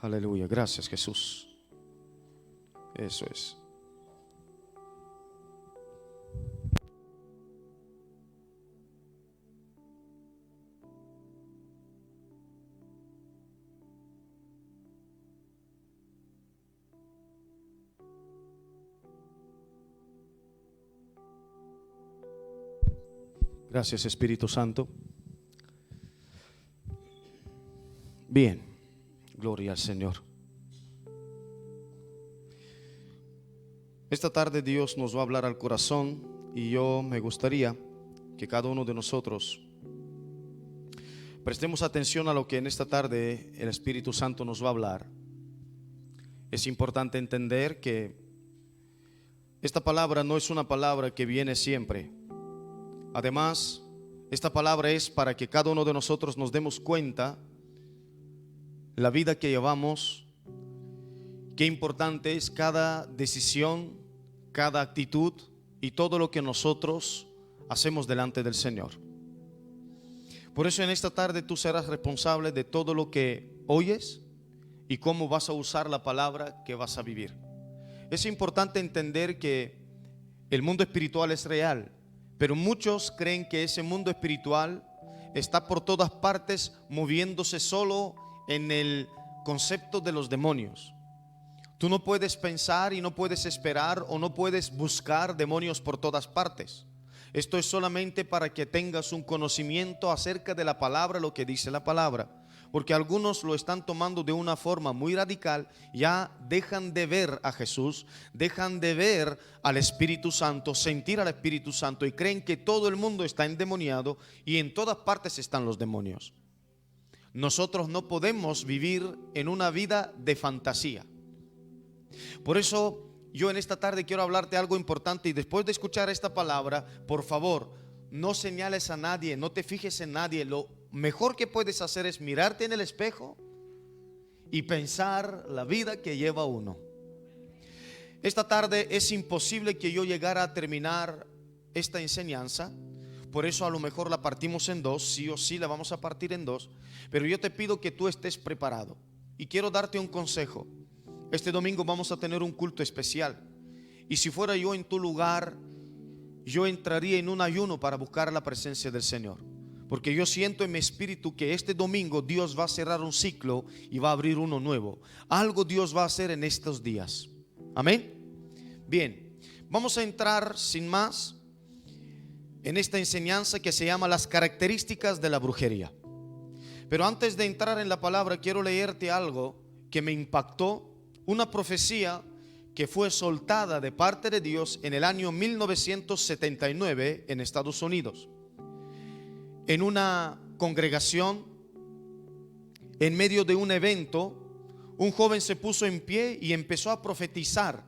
Aleluya, gracias Jesús. Eso es. Gracias Espíritu Santo. Bien, gloria al Señor. Esta tarde Dios nos va a hablar al corazón y yo me gustaría que cada uno de nosotros prestemos atención a lo que en esta tarde el Espíritu Santo nos va a hablar. Es importante entender que esta palabra no es una palabra que viene siempre. Además, esta palabra es para que cada uno de nosotros nos demos cuenta la vida que llevamos, qué importante es cada decisión, cada actitud y todo lo que nosotros hacemos delante del Señor. Por eso en esta tarde tú serás responsable de todo lo que oyes y cómo vas a usar la palabra que vas a vivir. Es importante entender que el mundo espiritual es real, pero muchos creen que ese mundo espiritual está por todas partes moviéndose solo en el concepto de los demonios. Tú no puedes pensar y no puedes esperar o no puedes buscar demonios por todas partes. Esto es solamente para que tengas un conocimiento acerca de la palabra, lo que dice la palabra. Porque algunos lo están tomando de una forma muy radical, ya dejan de ver a Jesús, dejan de ver al Espíritu Santo, sentir al Espíritu Santo y creen que todo el mundo está endemoniado y en todas partes están los demonios. Nosotros no podemos vivir en una vida de fantasía. Por eso yo en esta tarde quiero hablarte algo importante y después de escuchar esta palabra, por favor, no señales a nadie, no te fijes en nadie. Lo mejor que puedes hacer es mirarte en el espejo y pensar la vida que lleva uno. Esta tarde es imposible que yo llegara a terminar esta enseñanza. Por eso a lo mejor la partimos en dos, sí o sí la vamos a partir en dos. Pero yo te pido que tú estés preparado. Y quiero darte un consejo. Este domingo vamos a tener un culto especial. Y si fuera yo en tu lugar, yo entraría en un ayuno para buscar la presencia del Señor. Porque yo siento en mi espíritu que este domingo Dios va a cerrar un ciclo y va a abrir uno nuevo. Algo Dios va a hacer en estos días. Amén. Bien, vamos a entrar sin más en esta enseñanza que se llama las características de la brujería. Pero antes de entrar en la palabra, quiero leerte algo que me impactó. Una profecía que fue soltada de parte de Dios en el año 1979 en Estados Unidos. En una congregación, en medio de un evento, un joven se puso en pie y empezó a profetizar.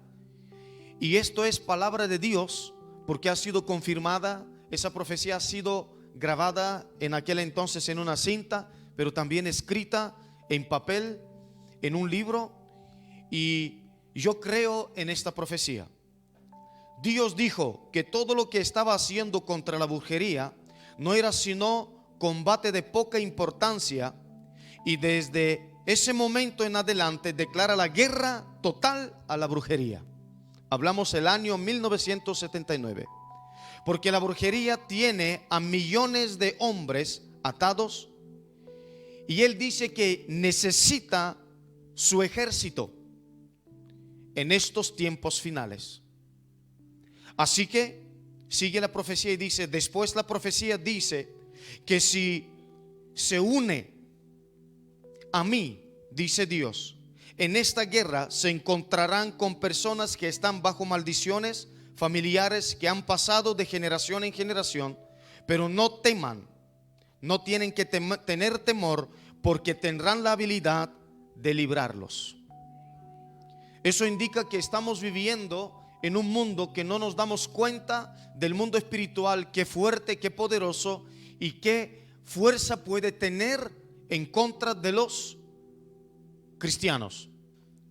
Y esto es palabra de Dios porque ha sido confirmada. Esa profecía ha sido grabada en aquel entonces en una cinta, pero también escrita en papel, en un libro. Y yo creo en esta profecía. Dios dijo que todo lo que estaba haciendo contra la brujería no era sino combate de poca importancia, y desde ese momento en adelante declara la guerra total a la brujería. Hablamos el año 1979. Porque la brujería tiene a millones de hombres atados y él dice que necesita su ejército en estos tiempos finales. Así que sigue la profecía y dice, después la profecía dice que si se une a mí, dice Dios, en esta guerra se encontrarán con personas que están bajo maldiciones familiares que han pasado de generación en generación, pero no teman, no tienen que tener temor, porque tendrán la habilidad de librarlos. Eso indica que estamos viviendo en un mundo que no nos damos cuenta del mundo espiritual, qué fuerte, qué poderoso y qué fuerza puede tener en contra de los cristianos.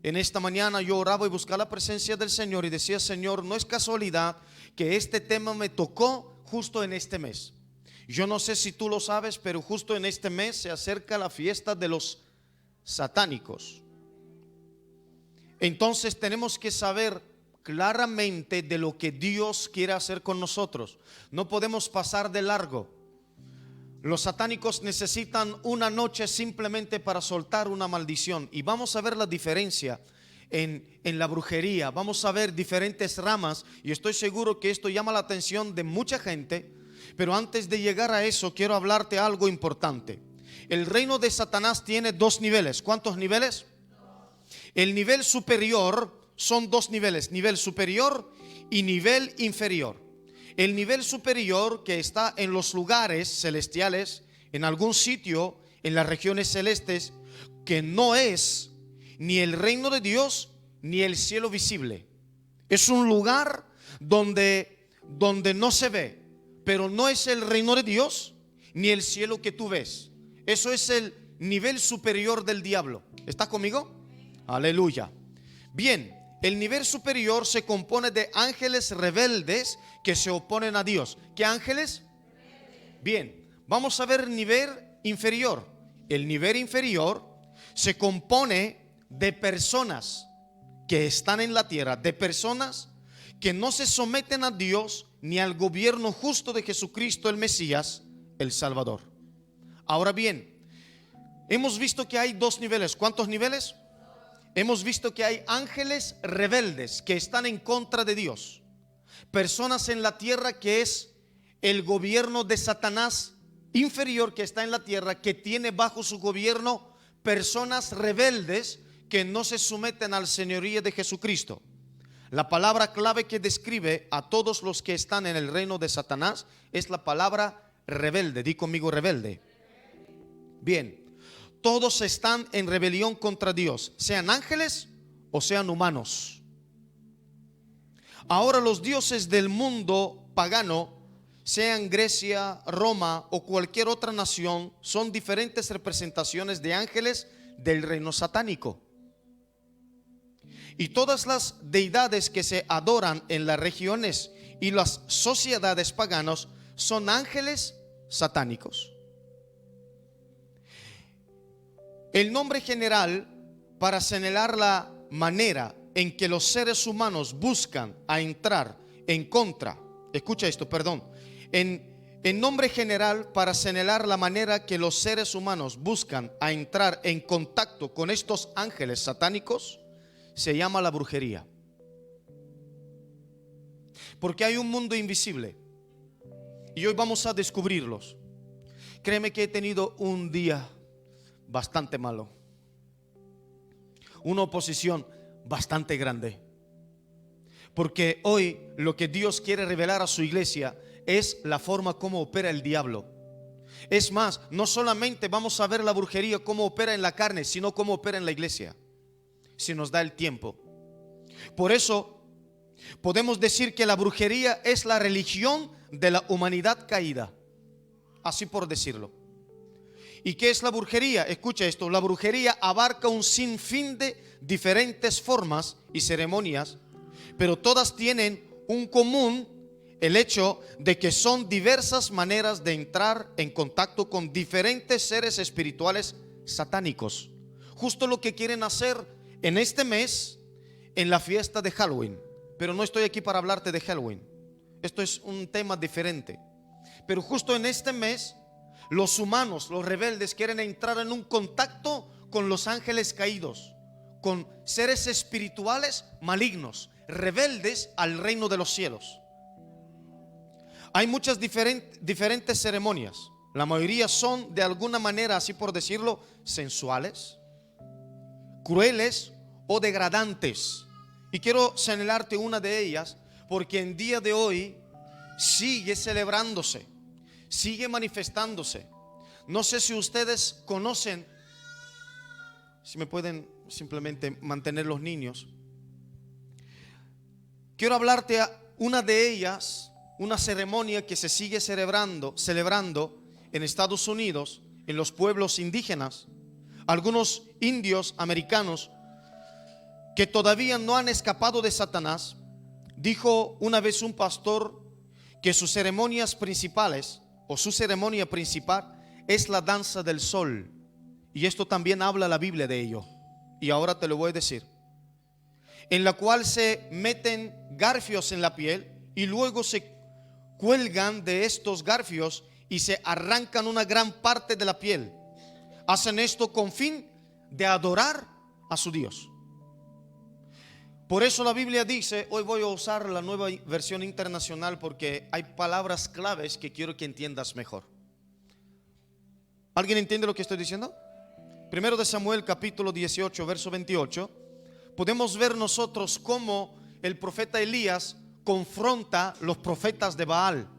En esta mañana yo oraba y buscaba la presencia del Señor y decía, Señor, no es casualidad que este tema me tocó justo en este mes. Yo no sé si tú lo sabes, pero justo en este mes se acerca la fiesta de los satánicos. Entonces tenemos que saber claramente de lo que Dios quiere hacer con nosotros. No podemos pasar de largo. Los satánicos necesitan una noche simplemente para soltar una maldición. Y vamos a ver la diferencia en la brujería. Vamos a ver diferentes ramas. Y estoy seguro que esto llama la atención de mucha gente. Pero antes de llegar a eso, quiero hablarte algo importante. El reino de Satanás tiene dos niveles. ¿Cuántos niveles? El nivel superior son dos niveles. Nivel superior y nivel inferior. El nivel superior, que está en los lugares celestiales, en algún sitio, en las regiones celestes, que no es ni el reino de Dios ni el cielo visible. Es un lugar donde no se ve, pero no es el reino de Dios ni el cielo que tú ves. Eso es el nivel superior del diablo. ¿Estás conmigo? Aleluya. Bien. El nivel superior se compone de ángeles rebeldes que se oponen a Dios. ¿Qué ángeles? Bien, vamos a ver el nivel inferior. El nivel inferior se compone de personas que están en la tierra, de personas que no se someten a Dios ni al gobierno justo de Jesucristo el Mesías, el Salvador. Ahora bien, hemos visto que hay dos niveles. ¿Cuántos niveles? Hemos visto que hay ángeles rebeldes que están en contra de Dios. Personas en la tierra que es el gobierno de Satanás inferior que está en la tierra, que tiene bajo su gobierno personas rebeldes que no se someten al señorío de Jesucristo. La palabra clave que describe a todos los que están en el reino de Satanás es la palabra rebelde. Di conmigo, rebelde. Bien. Todos están en rebelión contra Dios, sean ángeles o sean humanos. Ahora los dioses del mundo pagano, sean Grecia, Roma o cualquier otra nación, son diferentes representaciones de ángeles del reino satánico. Y todas las deidades que se adoran en las regiones y las sociedades paganas son ángeles satánicos. El nombre general para señalar la manera en que los seres humanos buscan a entrar en contra, escucha esto, perdón, en nombre general para señalar la manera que los seres humanos buscan a entrar en contacto con estos ángeles satánicos, se llama la brujería. Porque hay un mundo invisible y hoy vamos a descubrirlos. Créeme que he tenido un día bastante malo, una oposición bastante grande, porque hoy lo que Dios quiere revelar a su iglesia es la forma como opera el diablo. Es más, no solamente vamos a ver la brujería cómo opera en la carne, sino cómo opera en la iglesia, si nos da el tiempo. Por eso podemos decir que la brujería es la religión de la humanidad caída, así por decirlo. ¿Y qué es la brujería? Escucha esto, la brujería abarca un sinfín de diferentes formas y ceremonias, pero todas tienen un común, el hecho de que son diversas maneras de entrar en contacto con diferentes seres espirituales satánicos. Justo lo que quieren hacer en este mes, en la fiesta de Halloween. Pero no estoy aquí para hablarte de Halloween, esto es un tema diferente. Pero justo en este mes, los humanos, los rebeldes, quieren entrar en un contacto con los ángeles caídos, con seres espirituales malignos, rebeldes al reino de los cielos. Hay muchas diferentes ceremonias. La mayoría son de alguna manera, así por decirlo, sensuales, crueles o degradantes. Y quiero señalarte una de ellas, porque en día de hoy sigue celebrándose, sigue manifestándose. No sé si ustedes conocen, si me pueden simplemente mantener los niños. Quiero hablarte a una de ellas, una ceremonia que se sigue celebrando en Estados Unidos, en los pueblos indígenas. Algunos indios americanos que todavía no han escapado de Satanás. Dijo una vez un pastor que sus ceremonias principales, o su ceremonia principal, es la danza del sol. Y esto también habla la Biblia de ello. Y ahora te lo voy a decir. en la cual se meten garfios en la piel y luego se cuelgan de estos garfios y se arrancan una gran parte de la piel. Hacen esto con fin de adorar a su Dios. Por eso la Biblia dice, hoy voy a usar la nueva versión internacional porque hay palabras claves que quiero que entiendas mejor. ¿Alguien entiende lo que estoy diciendo? Primero de Samuel capítulo 18 verso 28. Podemos ver nosotros cómo el profeta Elías confronta los profetas de Baal.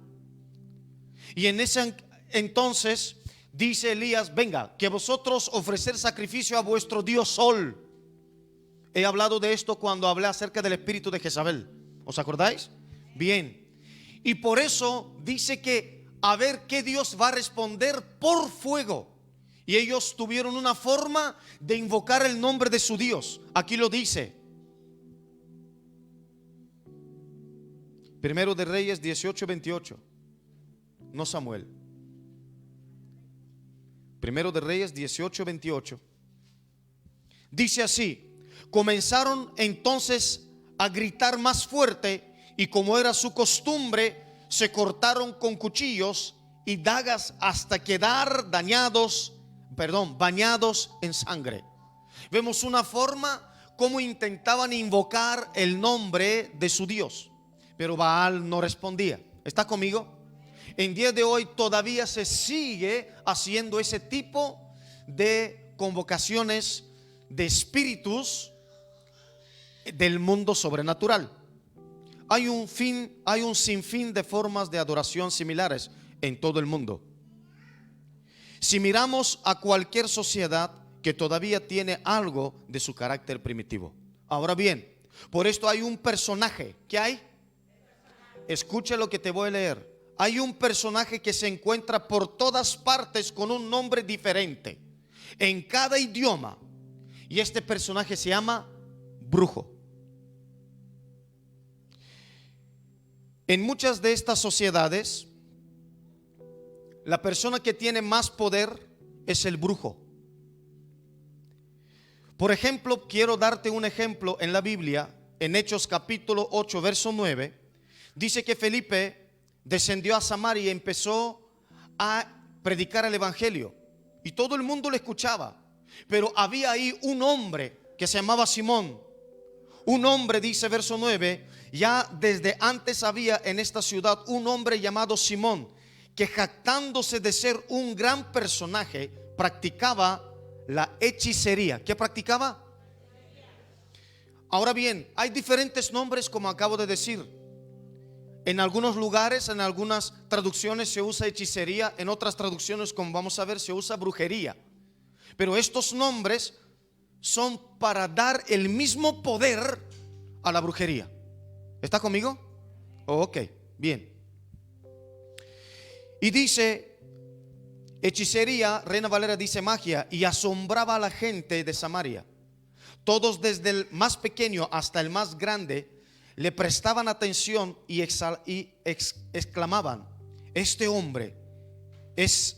Y en ese entonces dice Elías, venga, que vosotros ofrecer sacrificio a vuestro Dios Sol. He hablado de esto cuando hablé acerca del espíritu de Jezabel. ¿Os acordáis? Bien. Y por eso dice que a ver qué Dios va a responder por fuego. Y ellos tuvieron una forma de invocar el nombre de su Dios. Aquí lo dice. Primero de Reyes 18:28. No Samuel. Primero de Reyes 18:28. Dice así: comenzaron entonces a gritar más fuerte, y como era su costumbre, se cortaron con cuchillos y dagas hasta quedar bañados en sangre. Vemos una forma como intentaban invocar el nombre de su Dios, pero Baal no respondía. ¿Está conmigo? En día de hoy todavía se sigue haciendo ese tipo de convocaciones de espíritus del mundo sobrenatural. Hay un sinfín de formas de adoración similares en todo el mundo. Si miramos a cualquier sociedad que todavía tiene algo de su carácter primitivo. Ahora bien, por esto hay un personaje. ¿Qué hay? Escucha lo que te voy a leer. Hay un personaje que se encuentra por todas partes con un nombre diferente en cada idioma. Y este personaje se llama brujo. En muchas de estas sociedades, la persona que tiene más poder es el brujo. Por ejemplo, quiero darte un ejemplo en la Biblia, en Hechos capítulo 8, verso 9. Dice que Felipe descendió a Samaria y empezó a predicar el evangelio. Y todo el mundo le escuchaba. Pero había ahí un hombre que se llamaba Simón. Un hombre, dice verso 9, ya desde antes había en esta ciudad un hombre llamado Simón, que jactándose de ser un gran personaje, practicaba la hechicería. ¿Qué practicaba? Ahora bien, hay diferentes nombres, como acabo de decir. En algunos lugares, en algunas traducciones se usa hechicería, en otras traducciones, como vamos a ver, se usa brujería. Pero estos nombres son para dar el mismo poder a la brujería. ¿Está conmigo? Ok, bien. Y dice hechicería, Reina Valera dice magia, y asombraba a la gente de Samaria. Todos, desde el más pequeño hasta el más grande, le prestaban atención y exclamaban: este hombre es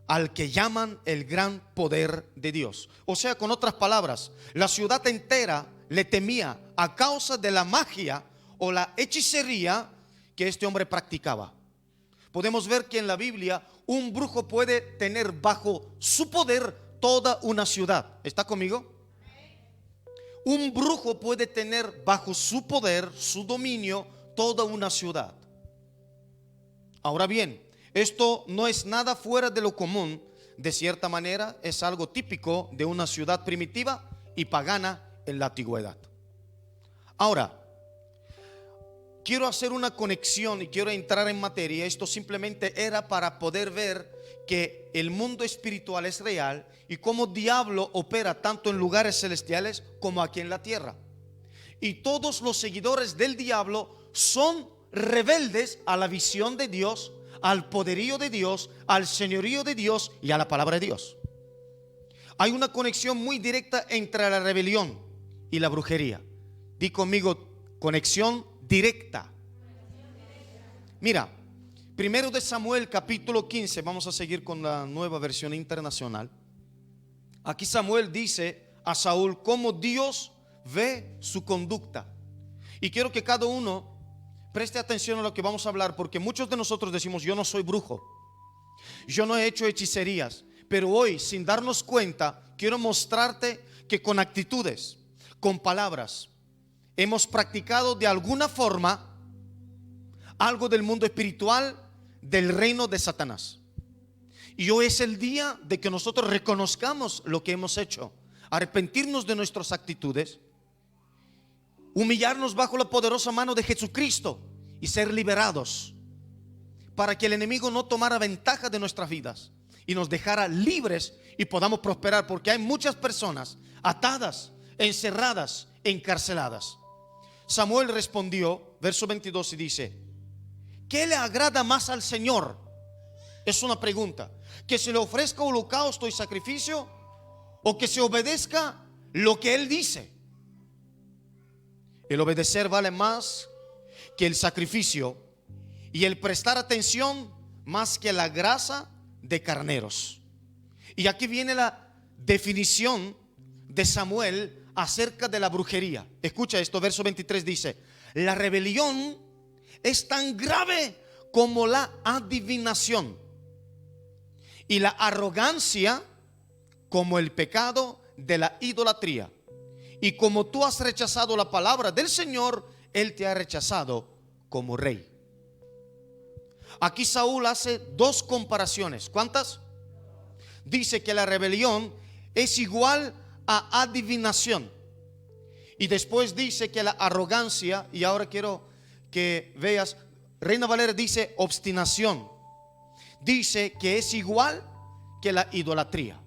al que llaman el gran poder de Dios. O sea, con otras palabras, la ciudad entera le temía a causa de la magia o la hechicería que este hombre practicaba. Podemos ver que en la Biblia un brujo puede tener bajo su poder toda una ciudad. ¿Está conmigo? Un brujo puede tener bajo su poder, su dominio, toda una ciudad. Ahora bien, esto no es nada fuera de lo común. De cierta manera es algo típico de una ciudad primitiva y pagana en la antigüedad. Ahora, quiero hacer una conexión y quiero entrar en materia. Esto simplemente era para poder ver que el mundo espiritual es real y cómo diablo opera tanto en lugares celestiales como aquí en la tierra. Y todos los seguidores del diablo son rebeldes a la visión de Dios, al poderío de Dios, al señorío de Dios y a la palabra de Dios. Hay una conexión muy directa entre la rebelión y la brujería. Di conmigo, conexión directa. Mira, primero de Samuel capítulo 15, vamos a seguir con la nueva versión internacional. Aquí Samuel dice a Saúl cómo Dios ve su conducta. Y quiero que cada uno preste atención a lo que vamos a hablar, porque muchos de nosotros decimos: yo no soy brujo, yo no he hecho hechicerías. Pero hoy, sin darnos cuenta, quiero mostrarte que con actitudes, con palabras, hemos practicado de alguna forma algo del mundo espiritual, del reino de Satanás. Y hoy es el día de que nosotros reconozcamos lo que hemos hecho, arrepentirnos de nuestras actitudes, humillarnos bajo la poderosa mano de Jesucristo y ser liberados, para que el enemigo no tomara ventaja de nuestras vidas y nos dejara libres y podamos prosperar, porque hay muchas personas atadas, encerradas, encarceladas. Samuel respondió, verso 22, y dice: ¿qué le agrada más al Señor? Es una pregunta. ¿Que se le ofrezca holocausto y sacrificio, o que se obedezca lo que Él dice? El obedecer vale más que el sacrificio, y el prestar atención más que la grasa de carneros. Y aquí viene la definición de Samuel acerca de la brujería. Escucha esto, verso 23 dice: la rebelión es tan grave como la adivinación, y la arrogancia como el pecado de la idolatría. Y como tú has rechazado la palabra del Señor, Él te ha rechazado como rey. Aquí Saúl hace dos comparaciones. ¿Cuántas? Dice que la rebelión es igual a adivinación, y después dice que la arrogancia, y ahora quiero que veas, Reina Valera dice obstinación, dice que es igual que la idolatría.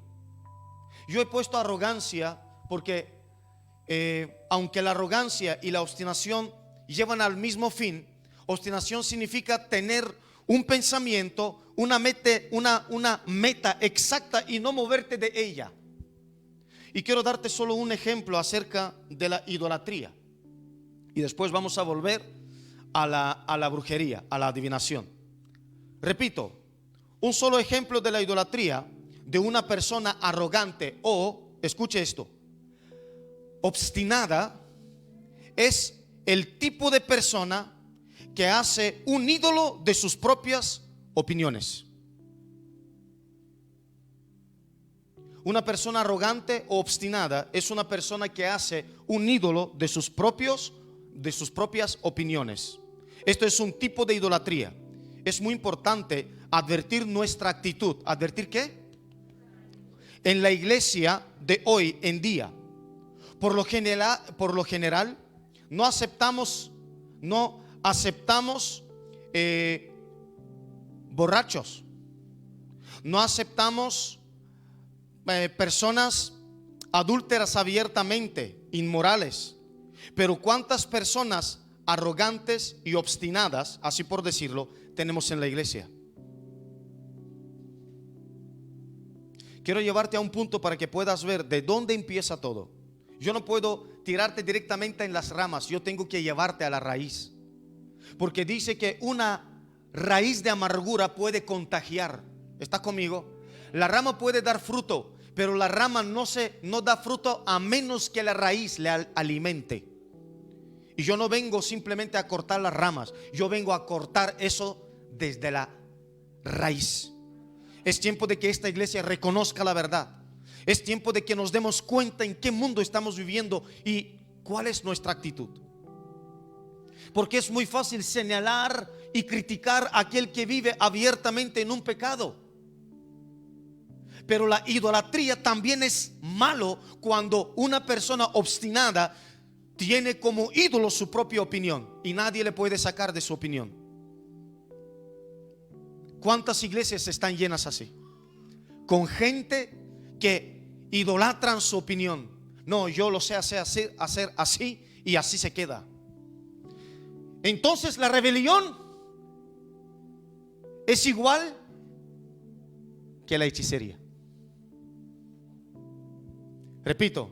Yo he puesto arrogancia porque aunque la arrogancia y la obstinación llevan al mismo fin, obstinación significa tener un pensamiento, una meta exacta y no moverte de ella. Y quiero darte solo un ejemplo acerca de la idolatría, y después vamos a volver a la brujería, a la adivinación. Repito, un solo ejemplo de la idolatría, de una persona arrogante o, escuche esto, obstinada, es el tipo de persona que hace un ídolo de sus propias opiniones. Una persona arrogante o obstinada es una persona que hace un ídolo de sus propias opiniones. Esto es un tipo de idolatría. Es muy importante advertir nuestra actitud. ¿Advertir qué? En la iglesia de hoy en día, por lo general no aceptamos borrachos, no aceptamos personas adúlteras abiertamente, inmorales. Pero ¿cuántas personas arrogantes y obstinadas, así por decirlo, tenemos en la iglesia? Quiero llevarte a un punto para que puedas ver de dónde empieza todo. Yo no puedo tirarte directamente en las ramas, yo tengo que llevarte a la raíz, porque dice que una raíz de amargura puede contagiar. ¿Estás conmigo? La rama puede dar fruto, pero la rama no da fruto a menos que la raíz le alimente. Y yo no vengo simplemente a cortar las ramas, yo vengo a cortar eso desde la raíz. Es tiempo de que esta iglesia reconozca la verdad. Es tiempo de que nos demos cuenta en qué mundo estamos viviendo y cuál es nuestra actitud. Porque es muy fácil señalar y criticar a aquel que vive abiertamente en un pecado. Pero la idolatría también es malo cuando una persona obstinada tiene como ídolo su propia opinión y nadie le puede sacar de su opinión. ¿Cuántas iglesias están llenas así? Con gente que idolatran su opinión. No, yo lo sé hacer así y así se queda. Entonces la rebelión es igual que la hechicería. Repito,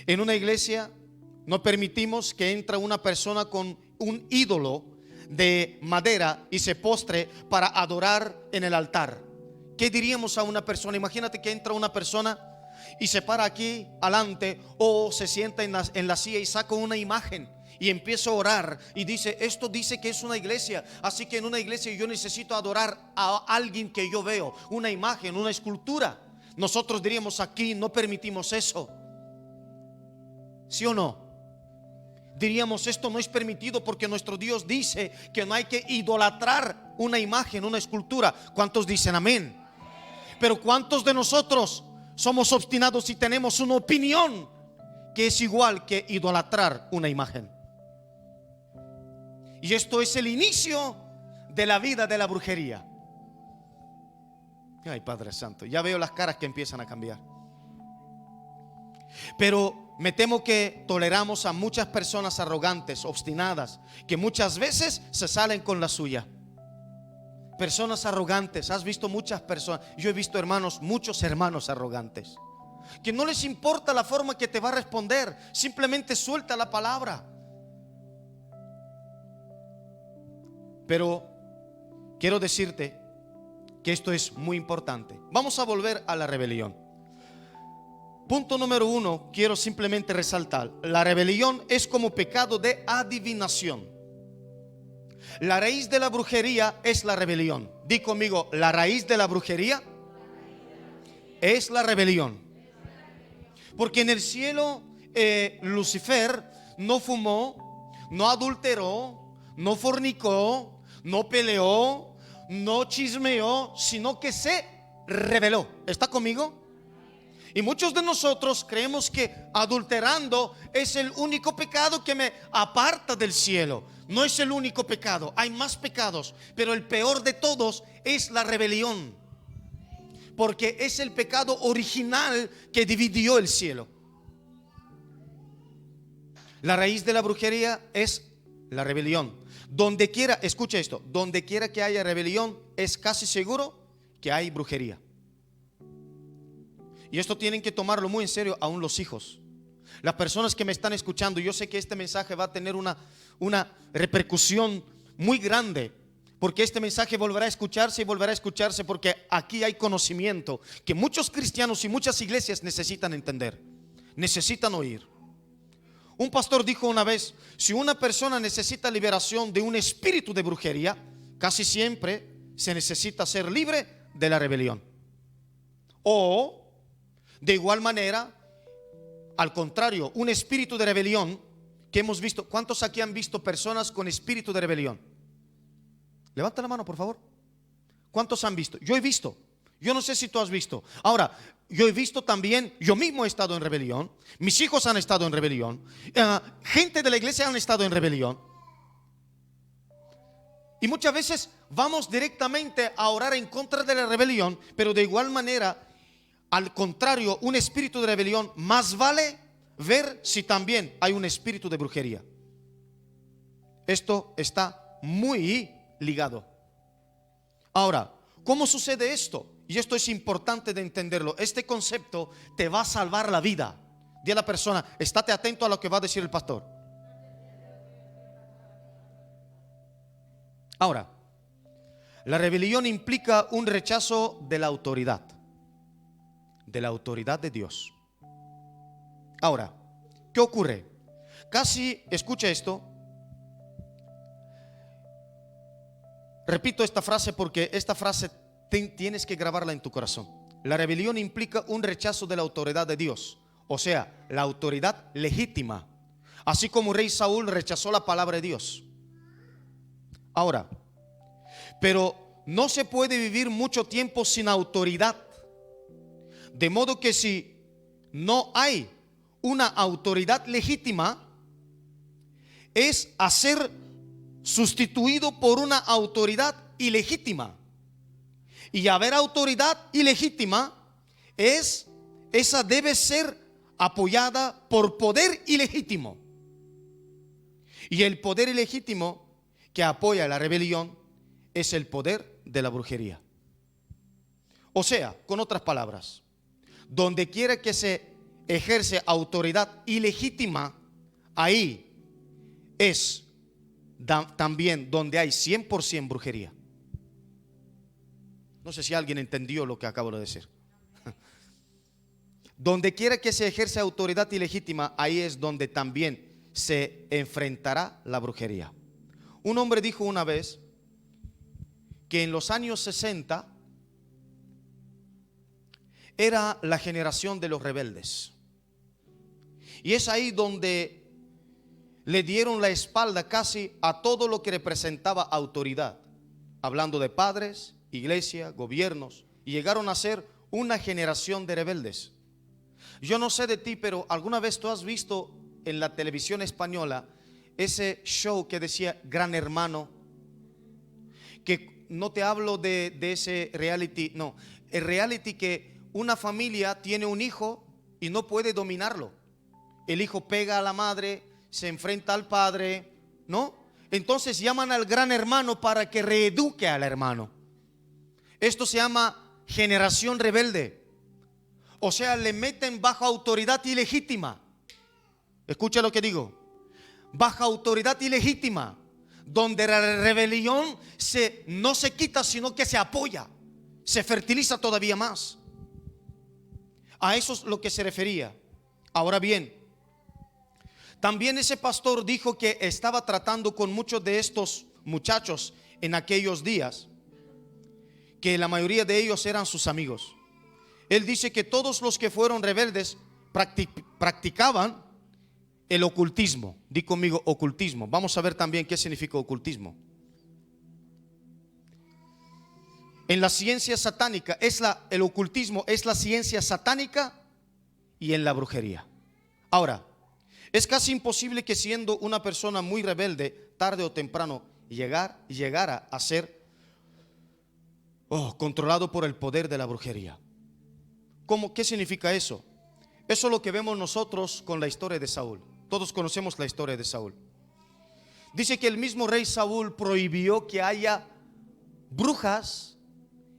en una iglesia no permitimos que entre una persona con un ídolo de madera y se postre para adorar en el altar. ¿Qué diríamos a una persona? Imagínate que entra una persona y se para aquí adelante o se sienta en la silla y saca una imagen y empieza a orar y dice, esto dice que es una iglesia, así que en una iglesia yo necesito adorar a alguien que yo veo, una imagen, una escultura. Nosotros diríamos, aquí no permitimos eso, ¿sí o no? Diríamos, esto no es permitido porque nuestro Dios dice que no hay que idolatrar una imagen, una escultura. ¿Cuántos dicen amén? Pero ¿cuántos de nosotros somos obstinados y tenemos una opinión que es igual que idolatrar una imagen? Y esto es el inicio de la vida de la brujería. Ay, Padre Santo, ya veo las caras que empiezan a cambiar. Pero me temo que toleramos a muchas personas arrogantes, obstinadas, que muchas veces se salen con la suya. Personas arrogantes, has visto muchas personas. Yo he visto hermanos, muchos hermanos arrogantes, que no les importa la forma que te va a responder, simplemente suelta la palabra. Pero quiero decirte que esto es muy importante. Vamos a volver a la rebelión. Punto número 1, quiero simplemente resaltar: la rebelión es como pecado de adivinación. La raíz de la brujería es la rebelión. Di conmigo, la raíz de la brujería es la rebelión. Porque en el cielo Lucifer no fumó, no adulteró, no fornicó, no peleó, no chismeó, sino que se rebeló. ¿Está conmigo? Y muchos de nosotros creemos que adulterando es el único pecado que me aparta del cielo. No es el único pecado, hay más pecados, pero el peor de todos es la rebelión, porque es el pecado original que dividió el cielo. La raíz de la brujería es la rebelión. Donde quiera, escucha esto, donde quiera que haya rebelión, es casi seguro que hay brujería. Y esto tienen que tomarlo muy en serio, aún los hijos. Las personas que me están escuchando, yo sé que este mensaje va a tener una repercusión muy grande, porque este mensaje volverá a escucharse y volverá a escucharse, porque aquí hay conocimiento que muchos cristianos y muchas iglesias necesitan entender, necesitan oír. Un pastor dijo una vez, si una persona necesita liberación de un espíritu de brujería, casi siempre se necesita ser libre de la rebelión. O de igual manera, al contrario, un espíritu de rebelión que hemos visto. ¿Cuántos aquí han visto personas con espíritu de rebelión? Levanta la mano, por favor. ¿Cuántos han visto? Yo he visto. Yo no sé si tú has visto. Ahora, yo he visto también, yo mismo he estado en rebelión. Mis hijos han estado en rebelión. Gente de la iglesia han estado en rebelión. Y muchas veces vamos directamente a orar en contra de la rebelión, pero de igual manera, al contrario, un espíritu de rebelión, más vale ver si también hay un espíritu de brujería. Esto está muy ligado. Ahora, ¿cómo sucede esto? Y esto es importante de entenderlo. Este concepto te va a salvar la vida. Dile a la persona, estate atento a lo que va a decir el pastor. Ahora, la rebelión implica un rechazo de la autoridad de Dios. Ahora, ¿qué ocurre? Casi, escucha esto. Repito esta frase porque esta frase tienes que grabarla en tu corazón. La rebelión implica un rechazo de la autoridad de Dios, o sea, la autoridad legítima, así como el rey Saúl rechazó la palabra de Dios. Ahora, pero no se puede vivir mucho tiempo sin autoridad. De modo que si no hay una autoridad legítima, es a ser sustituido por una autoridad ilegítima. Y haber autoridad ilegítima esa debe ser apoyada por poder ilegítimo. Y el poder ilegítimo que apoya la rebelión es el poder de la brujería. O sea, con otras palabras, donde quiera que se ejerce autoridad ilegítima, ahí es también donde hay 100% brujería. No sé si alguien entendió lo que acabo de decir. Donde quiera que se ejerce autoridad ilegítima, ahí es donde también se enfrentará la brujería. Un hombre dijo una vez que en los años 60 era la generación de los rebeldes. Y es ahí donde le dieron la espalda casi a todo lo que representaba autoridad, hablando de padres, iglesia, gobiernos, y llegaron a ser una generación de rebeldes. Yo no sé de ti, pero ¿alguna vez tú has visto en la televisión española ese show que decía Gran Hermano? Que no te hablo de ese reality, no, el reality que una familia tiene un hijo y no puede dominarlo. El hijo pega a la madre, se enfrenta al padre, ¿no? Entonces llaman al Gran Hermano para que reeduque al hermano. Esto se llama generación rebelde. O sea, le meten bajo autoridad ilegítima. Escucha lo que digo. Bajo autoridad ilegítima, donde la rebelión no se quita, sino que se apoya, se fertiliza todavía más. A eso es lo que se refería. Ahora bien, también ese pastor dijo que estaba tratando con muchos de estos muchachos en aquellos días, que la mayoría de ellos eran sus amigos. Él dice que todos los que fueron rebeldes practicaban el ocultismo. Di conmigo, ocultismo. Vamos a ver también qué significa ocultismo. En la ciencia satánica, el ocultismo es la ciencia satánica y en la brujería. Ahora, es casi imposible que siendo una persona muy rebelde, tarde o temprano llegara a ser controlado por el poder de la brujería. ¿Qué significa eso? Eso es lo que vemos nosotros con la historia de Saúl. Todos conocemos la historia de Saúl. Dice que el mismo rey Saúl prohibió que haya brujas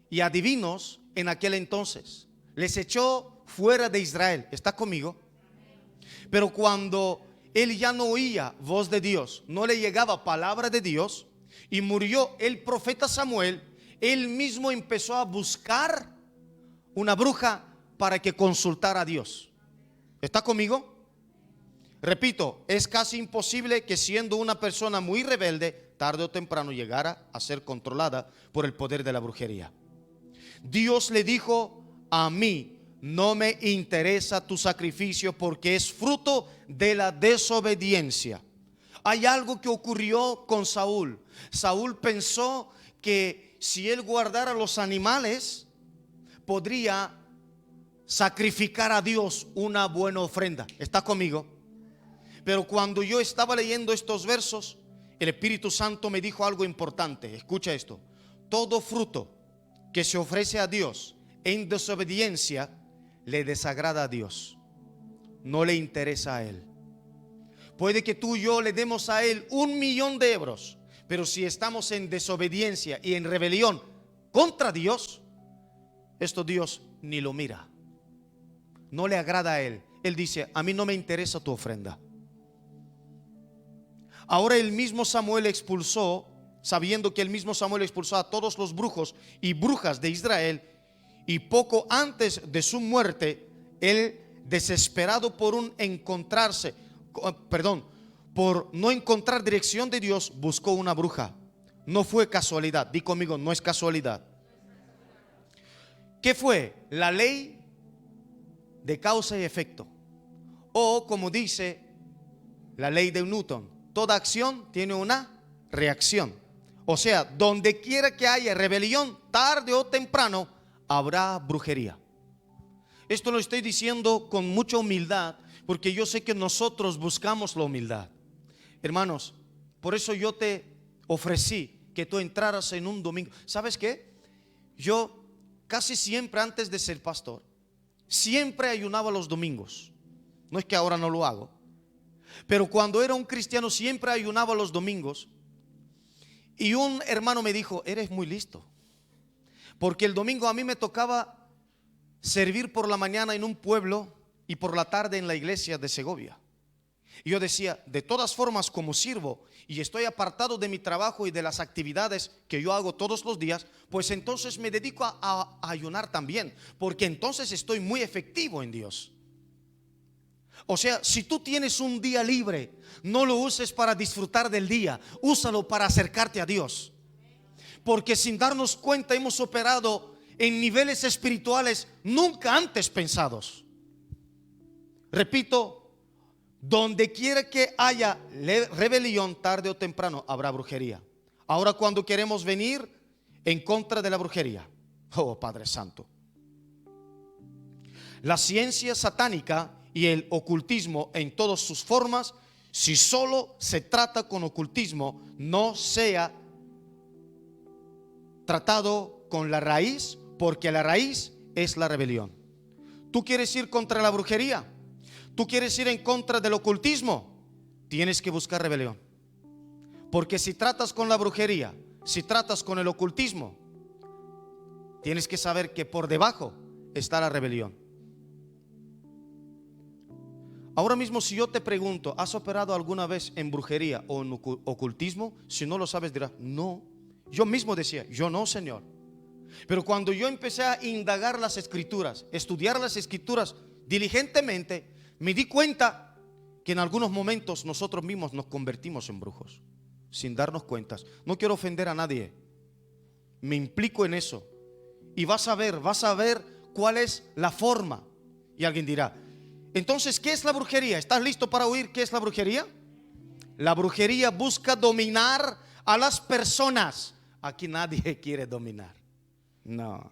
y adivinos en aquel entonces. Les echó fuera de Israel. ¿Está conmigo? Pero cuando él ya no oía voz de Dios, no le llegaba palabra de Dios, y murió el profeta Samuel, él mismo empezó a buscar una bruja para que consultara a Dios. ¿Está conmigo? Repito, es casi imposible que siendo una persona muy rebelde, tarde o temprano llegara a ser controlada por el poder de la brujería. Dios le dijo: a mí no me interesa tu sacrificio porque es fruto de la desobediencia. Hay algo que ocurrió con Saúl. Saúl pensó que si él guardara los animales, podría sacrificar a Dios una buena ofrenda. ¿Está conmigo? Pero cuando yo estaba leyendo estos versos, el Espíritu Santo me dijo algo importante. Escucha esto: todo fruto que se ofrece a Dios en desobediencia le desagrada a Dios, no le interesa a Él. Puede que tú y yo le demos a Él 1.000.000 de euros, pero si estamos en desobediencia y en rebelión contra Dios, esto Dios ni lo mira, no le agrada a Él. Él dice: a mí no me interesa tu ofrenda. Ahora el mismo Samuel expulsó, sabiendo que el mismo Samuel expulsó a todos los brujos y brujas de Israel, y poco antes de su muerte, él, desesperado por por no encontrar dirección de Dios, buscó una bruja. No fue casualidad. Di conmigo, no es casualidad. ¿Qué fue? La ley de causa y efecto, o como dice la ley de Newton: toda acción tiene una reacción. O sea, donde quiera que haya rebelión, tarde o temprano habrá brujería. Esto lo estoy diciendo con mucha humildad, porque yo sé que nosotros buscamos la humildad. Hermanos, por eso yo te ofrecí que tú entraras en un domingo. ¿Sabes qué? Yo casi siempre, antes de ser pastor, siempre ayunaba los domingos. No es que ahora no lo hago, pero cuando era un cristiano siempre ayunaba los domingos. Y un hermano me dijo: eres muy listo, porque el domingo a mí me tocaba servir por la mañana en un pueblo y por la tarde en la iglesia de Segovia. Y yo decía, de todas formas, como sirvo y estoy apartado de mi trabajo y de las actividades que yo hago todos los días, pues entonces me dedico a ayunar también, porque entonces estoy muy efectivo en Dios. O sea, si tú tienes un día libre, no lo uses para disfrutar del día, úsalo para acercarte a Dios. Porque sin darnos cuenta hemos operado en niveles espirituales nunca antes pensados. Repito, donde quiera que haya rebelión, tarde o temprano habrá brujería. Ahora, cuando queremos venir en contra de la brujería, oh Padre Santo, la ciencia satánica y el ocultismo en todas sus formas, si solo se trata con ocultismo, no sea tratado con la raíz, porque la raíz es la rebelión. ¿Tú quieres ir contra la brujería? ¿Tú quieres ir en contra del ocultismo? Tienes que buscar rebelión. Porque si tratas con la brujería, si tratas con el ocultismo, tienes que saber que por debajo está la rebelión. Ahora mismo, si yo te pregunto, ¿has operado alguna vez en brujería o en ocultismo? Si no lo sabes, dirás, no. Yo mismo decía, yo no, Señor. Pero cuando yo empecé a indagar las escrituras, estudiar las escrituras diligentemente, me di cuenta que en algunos momentos nosotros mismos nos convertimos en brujos sin darnos cuenta. No quiero ofender a nadie, me implico en eso. Y vas a ver cuál es la forma. Y alguien dirá, entonces, ¿qué es la brujería? ¿Estás listo para oír qué es la brujería? La brujería busca dominar a las personas. Aquí nadie quiere dominar. No.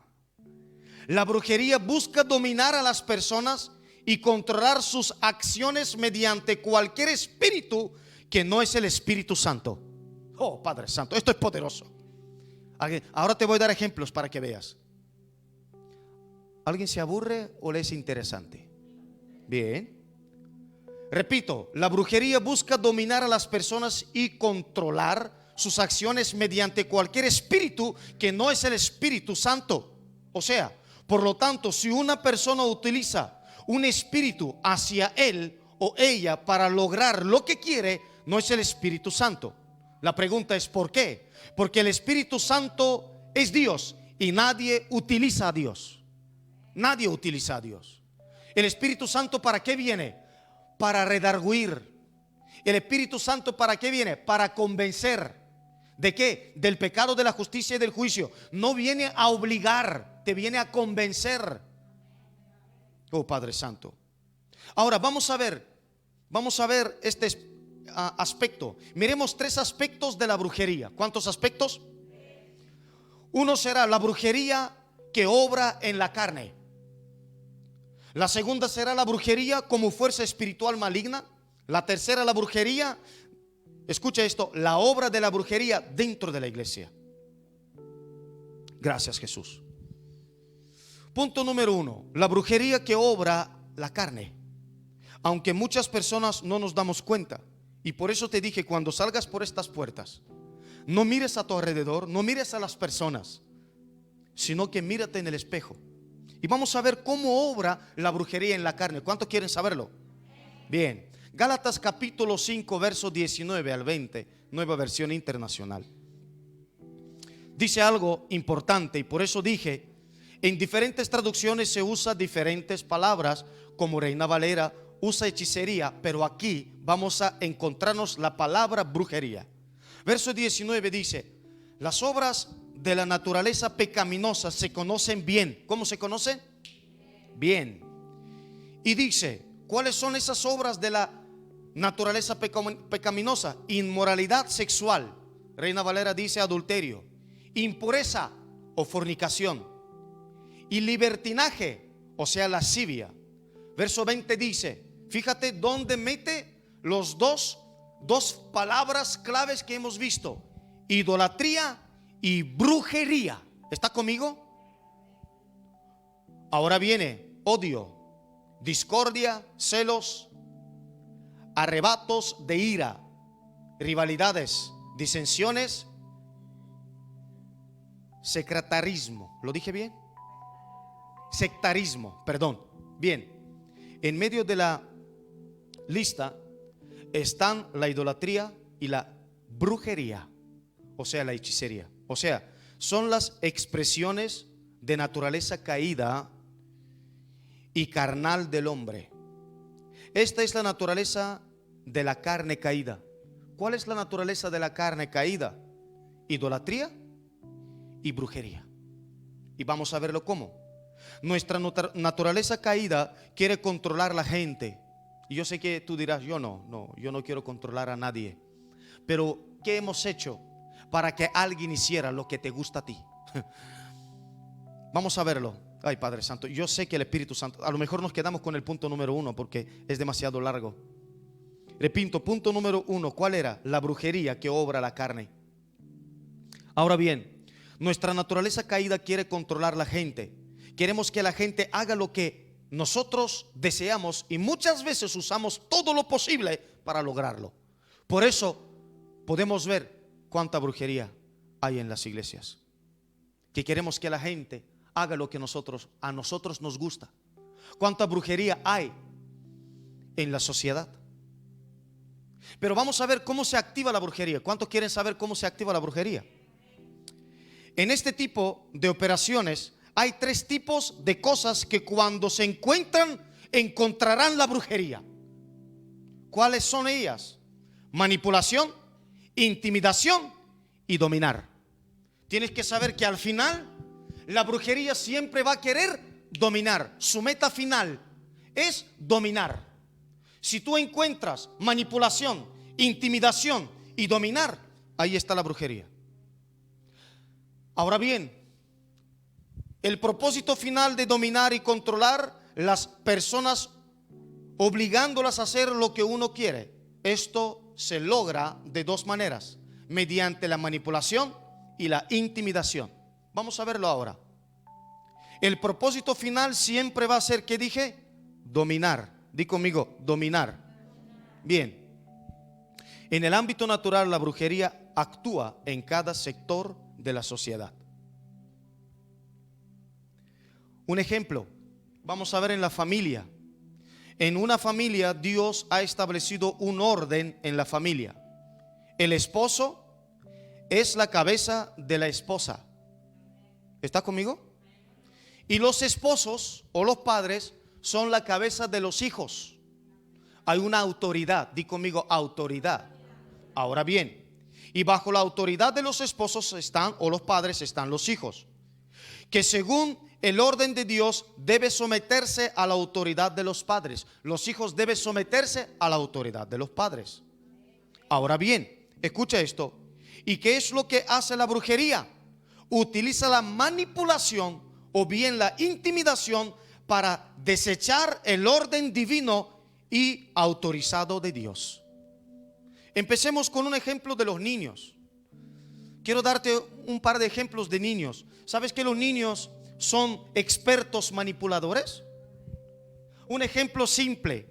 La brujería busca dominar a las personas y controlar sus acciones mediante cualquier espíritu que no es el Espíritu Santo. Oh, Padre Santo, esto es poderoso. Ahora te voy a dar ejemplos para que veas. ¿Alguien se aburre o le es interesante? Bien. Repito, la brujería busca dominar a las personas y controlar sus acciones mediante cualquier espíritu que no es el Espíritu Santo. O sea, por lo tanto, si una persona utiliza un espíritu hacia él o ella para lograr lo que quiere, no es el Espíritu Santo. La pregunta es ¿por qué? Porque el Espíritu Santo es Dios y nadie utiliza a Dios. Nadie utiliza a Dios. El Espíritu Santo, ¿para qué viene? Para redarguir. El Espíritu Santo, ¿para qué viene? Para convencer. ¿De qué? Del pecado, de la justicia y del juicio. No viene a obligar, te viene a convencer. Oh, Padre Santo. Ahora vamos a ver este aspecto. Miremos 3 aspectos de la brujería. ¿Cuántos aspectos? Uno será la brujería que obra en la carne. La segunda será la brujería como fuerza espiritual maligna. La tercera, la brujería, escucha esto, la obra de la brujería dentro de la iglesia. Gracias, Jesús. Punto número 1, la brujería que obra la carne. Aunque muchas personas no nos damos cuenta. Y por eso te dije, cuando salgas por estas puertas, no mires a tu alrededor, no mires a las personas, sino que mírate en el espejo. Y vamos a ver cómo obra la brujería en la carne. ¿Cuántos quieren saberlo? Bien. Gálatas capítulo 5, verso 19 al 20, Nueva Versión Internacional. Dice algo importante y por eso dije, en diferentes traducciones se usa diferentes palabras, como Reina Valera usa hechicería, pero aquí vamos a encontrarnos la palabra brujería. Verso 19 dice, las obras de la naturaleza pecaminosa se conocen bien. ¿Cómo se conocen? Bien. Y dice, ¿cuáles son esas obras de la naturaleza pecaminosa? Inmoralidad sexual. Reina Valera dice adulterio, impureza o fornicación, y libertinaje, o sea lascivia. Verso 20 dice, fíjate dónde mete los dos palabras claves que hemos visto: idolatría y brujería. ¿Está conmigo? Ahora viene odio, discordia, celos, arrebatos de ira, rivalidades, disensiones, sectarismo. ¿Lo dije bien? Sectarismo, perdón. Bien, en medio de la lista están la idolatría y la brujería, o sea, la hechicería. O sea, son las expresiones de naturaleza caída y carnal del hombre. Esta es la naturaleza de la carne caída. ¿Cuál es la naturaleza de la carne caída? Idolatría y brujería. Y vamos a verlo cómo. Nuestra naturaleza caída quiere controlar a la gente. Y yo sé que tú dirás, yo no quiero controlar a nadie. Pero ¿qué hemos hecho para que alguien hiciera lo que te gusta a ti? Vamos a verlo. Ay, Padre Santo, yo sé que el Espíritu Santo, a lo mejor nos quedamos con el punto número 1 porque es demasiado largo. Repito, punto número 1, ¿cuál era? La brujería que obra la carne. Ahora bien, nuestra naturaleza caída quiere controlar a la gente. Queremos que la gente haga lo que nosotros deseamos y muchas veces usamos todo lo posible para lograrlo. Por eso podemos ver cuánta brujería hay en las iglesias. Que queremos que la gente haga lo que a nosotros nos gusta. Cuánta brujería hay en la sociedad. Pero vamos a ver cómo se activa la brujería. ¿Cuántos quieren saber cómo se activa la brujería? En este tipo de operaciones hay 3 tipos de cosas que cuando se encuentran encontrarán la brujería. ¿Cuáles son ellas? Manipulación, intimidación y dominar. Tienes que saber que al final la brujería siempre va a querer dominar. Su meta final es dominar. Si tú encuentras manipulación, intimidación y dominar, ahí está la brujería. Ahora bien, el propósito final de dominar y controlar las personas, obligándolas a hacer lo que uno quiere, esto se logra de 2 maneras: mediante la manipulación y la intimidación. Vamos a verlo ahora. El propósito final siempre va a ser, ¿qué dije? Dominar. Di conmigo, dominar. Bien. En el ámbito natural, la brujería actúa en cada sector de la sociedad. Un ejemplo, vamos a ver en la familia. En una familia, Dios ha establecido un orden en la familia. El esposo es la cabeza de la esposa. ¿Está conmigo? Y los esposos o los padres son la cabeza de los hijos. Hay una autoridad. Di conmigo, autoridad. Ahora bien, y bajo la autoridad de los esposos están, o los padres, están los hijos, que según el orden de Dios debe someterse a la autoridad de los padres. Los hijos deben someterse a la autoridad de los padres. Ahora bien, escucha esto. ¿Y qué es lo que hace la brujería? Utiliza la manipulación o bien la intimidación para desechar el orden divino y autorizado de Dios. Empecemos con un ejemplo de los niños. Quiero darte un par de ejemplos de niños. ¿Sabes que los niños son expertos manipuladores? Un ejemplo simple,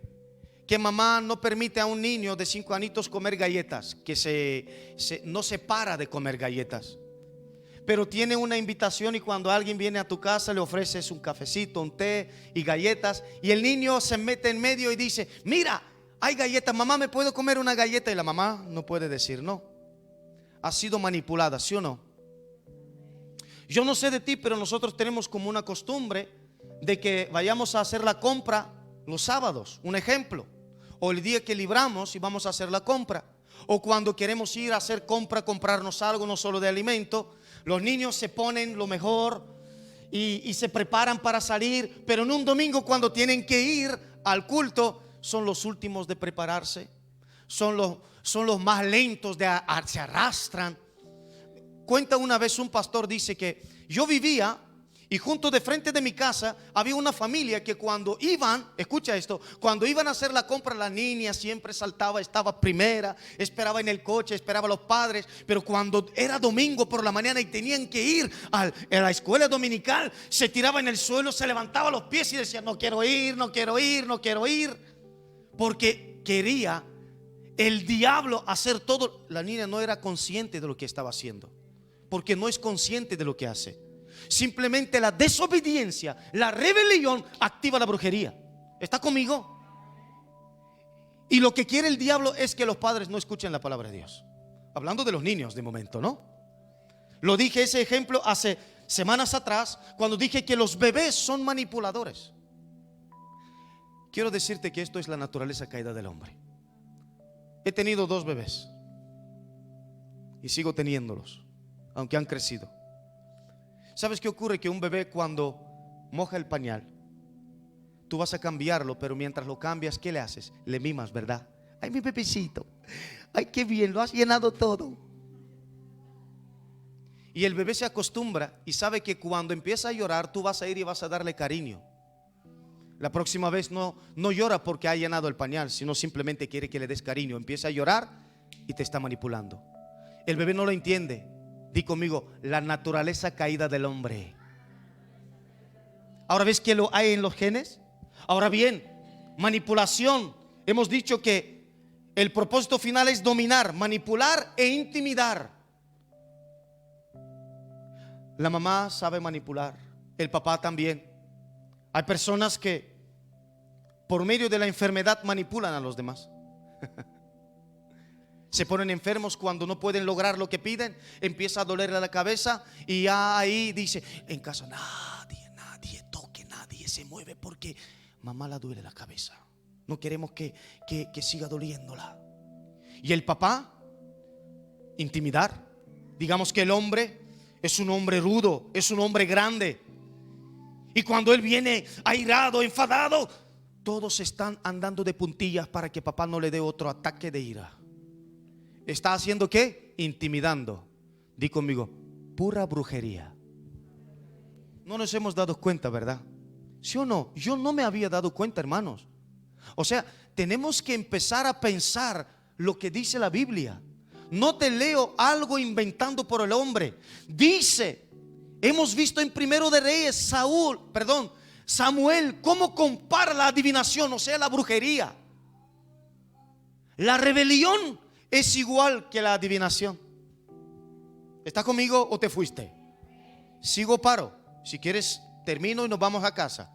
que mamá no permite a un niño de 5 añitos comer galletas, que no se para de comer galletas, pero tiene una invitación y cuando alguien viene a tu casa le ofreces un cafecito, un té y galletas, y el niño se mete en medio y dice: mira, hay galletas, mamá, ¿me puedo comer una galleta? Y la mamá no puede decir no. Ha sido manipulada, ¿sí o no? Yo no sé de ti, pero nosotros tenemos como una costumbre de que vayamos a hacer la compra los sábados, un ejemplo, o el día que libramos y vamos a hacer la compra, o cuando queremos ir a hacer compra, comprarnos algo, no solo de alimento. Los niños se ponen lo mejor y se preparan para salir, pero en un domingo cuando tienen que ir al culto son los últimos de prepararse, son los más lentos, se arrastran. Cuenta una vez un pastor, dice que yo vivía y junto de frente de mi casa había una familia que cuando iban, escucha esto, cuando iban a hacer la compra, la niña siempre saltaba, estaba primera, esperaba en el coche, esperaba a los padres, pero cuando era domingo por la mañana y tenían que ir a la escuela dominical, se tiraba en el suelo, se levantaba los pies y decía: no quiero ir, no quiero ir, no quiero ir, porque quería el diablo hacer todo. La niña no era consciente de lo que estaba haciendo, porque no es consciente de lo que hace. Simplemente la desobediencia, la rebelión activa la brujería. ¿Está conmigo? Y lo que quiere el diablo es que los padres no escuchen la palabra de Dios. Hablando de los niños de momento, ¿no? Lo dije ese ejemplo hace semanas atrás, cuando dije que los bebés son manipuladores. Quiero decirte que esto es la naturaleza caída del hombre. He tenido 2 bebés y sigo teniéndolos, aunque han crecido. ¿Sabes qué ocurre? Que un bebé, cuando moja el pañal, tú vas a cambiarlo, pero mientras lo cambias, ¿qué le haces? Le mimas, ¿verdad? Ay, mi bebecito, ay, qué bien, lo has llenado todo. Y el bebé se acostumbra y sabe que cuando empieza a llorar, tú vas a ir y vas a darle cariño. La próxima vez no llora porque ha llenado el pañal, sino simplemente quiere que le des cariño. Empieza a llorar y te está manipulando. El bebé no lo entiende. Di conmigo, la naturaleza caída del hombre. Ahora, ¿ves que lo hay en los genes? Ahora bien, manipulación. Hemos dicho que el propósito final es dominar, manipular e intimidar. La mamá sabe manipular, el papá también. Hay personas que por medio de la enfermedad manipulan a los demás. Se ponen enfermos cuando no pueden lograr lo que piden. Empieza a dolerle la cabeza y ya ahí dice: en casa nadie toque, nadie se mueve, porque mamá la duele la cabeza. No queremos que siga doliéndola. Y el papá, intimidar. Digamos que el hombre es un hombre rudo, es un hombre grande, y cuando él viene airado, enfadado, todos están andando de puntillas para que papá no le dé otro ataque de ira. ¿Está haciendo qué? Intimidando. Di conmigo, pura brujería. No nos hemos dado cuenta, ¿verdad? ¿Sí o no? Yo no me había dado cuenta, hermanos. O sea, tenemos que empezar a pensar lo que dice la Biblia. No te leo algo inventando por el hombre. Dice, hemos visto en Primero de Reyes, Samuel, cómo compara la adivinación, o sea, la brujería. La rebelión es igual que la adivinación. ¿Estás conmigo o te fuiste? Sigo, paro. Si quieres termino y nos vamos a casa.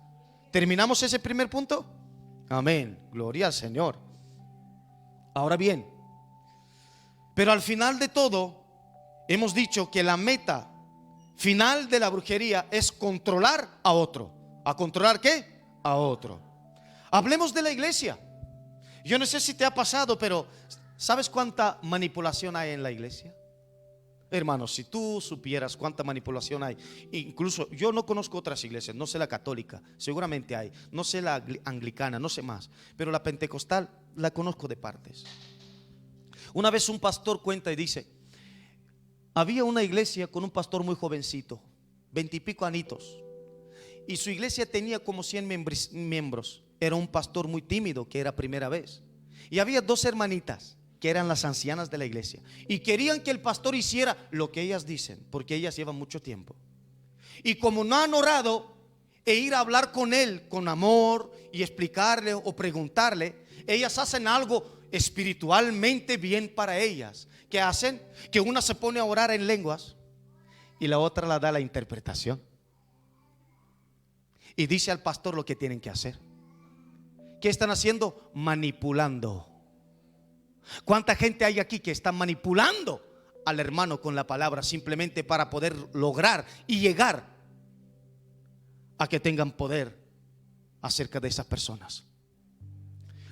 ¿Terminamos ese primer punto? Amén, gloria al Señor. Ahora bien, pero al final de todo, hemos dicho que la meta final de la brujería es controlar a otro. ¿A controlar qué? A otro. Hablemos de la iglesia. Yo no sé si te ha pasado, pero ¿sabes cuánta manipulación hay en la iglesia? Hermanos, si tú supieras cuánta manipulación hay. Incluso yo no conozco otras iglesias, no sé la católica, seguramente hay, no sé la anglicana, no sé más, pero la pentecostal la conozco de partes. Una vez un pastor cuenta y dice: había una iglesia con un pastor muy jovencito, 20 y pico añitos, y su iglesia tenía como 100 miembros. Era un pastor muy tímido, que era primera vez, y había 2 hermanitas que eran las ancianas de la iglesia, y querían que el pastor hiciera lo que ellas dicen, porque ellas llevan mucho tiempo. Y como no han orado e ir a hablar con él con amor y explicarle o preguntarle, ellas hacen algo espiritualmente bien para ellas. ¿Qué hacen? Que una se pone a orar en lenguas y la otra la da la interpretación y dice al pastor lo que tienen que hacer. ¿Qué están haciendo? Manipulando. ¿Cuánta gente hay aquí que está manipulando al hermano con la palabra simplemente para poder lograr y llegar a que tengan poder acerca de esas personas?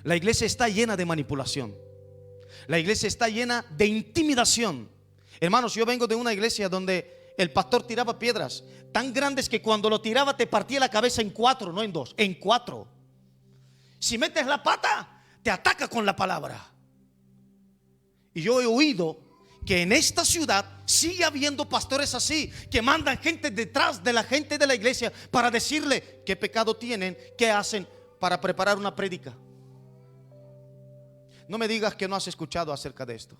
La iglesia está llena de manipulación. La iglesia está llena de intimidación. Hermanos, yo vengo de una iglesia donde el pastor tiraba piedras tan grandes que cuando lo tiraba te partía la cabeza en 4, no en 2, en 4. Si metes la pata, te ataca con la palabra. Y yo he oído que en esta ciudad sigue habiendo pastores así, que mandan gente detrás de la gente de la iglesia para decirle qué pecado tienen, qué hacen, para preparar una prédica. No me digas que no has escuchado acerca de esto.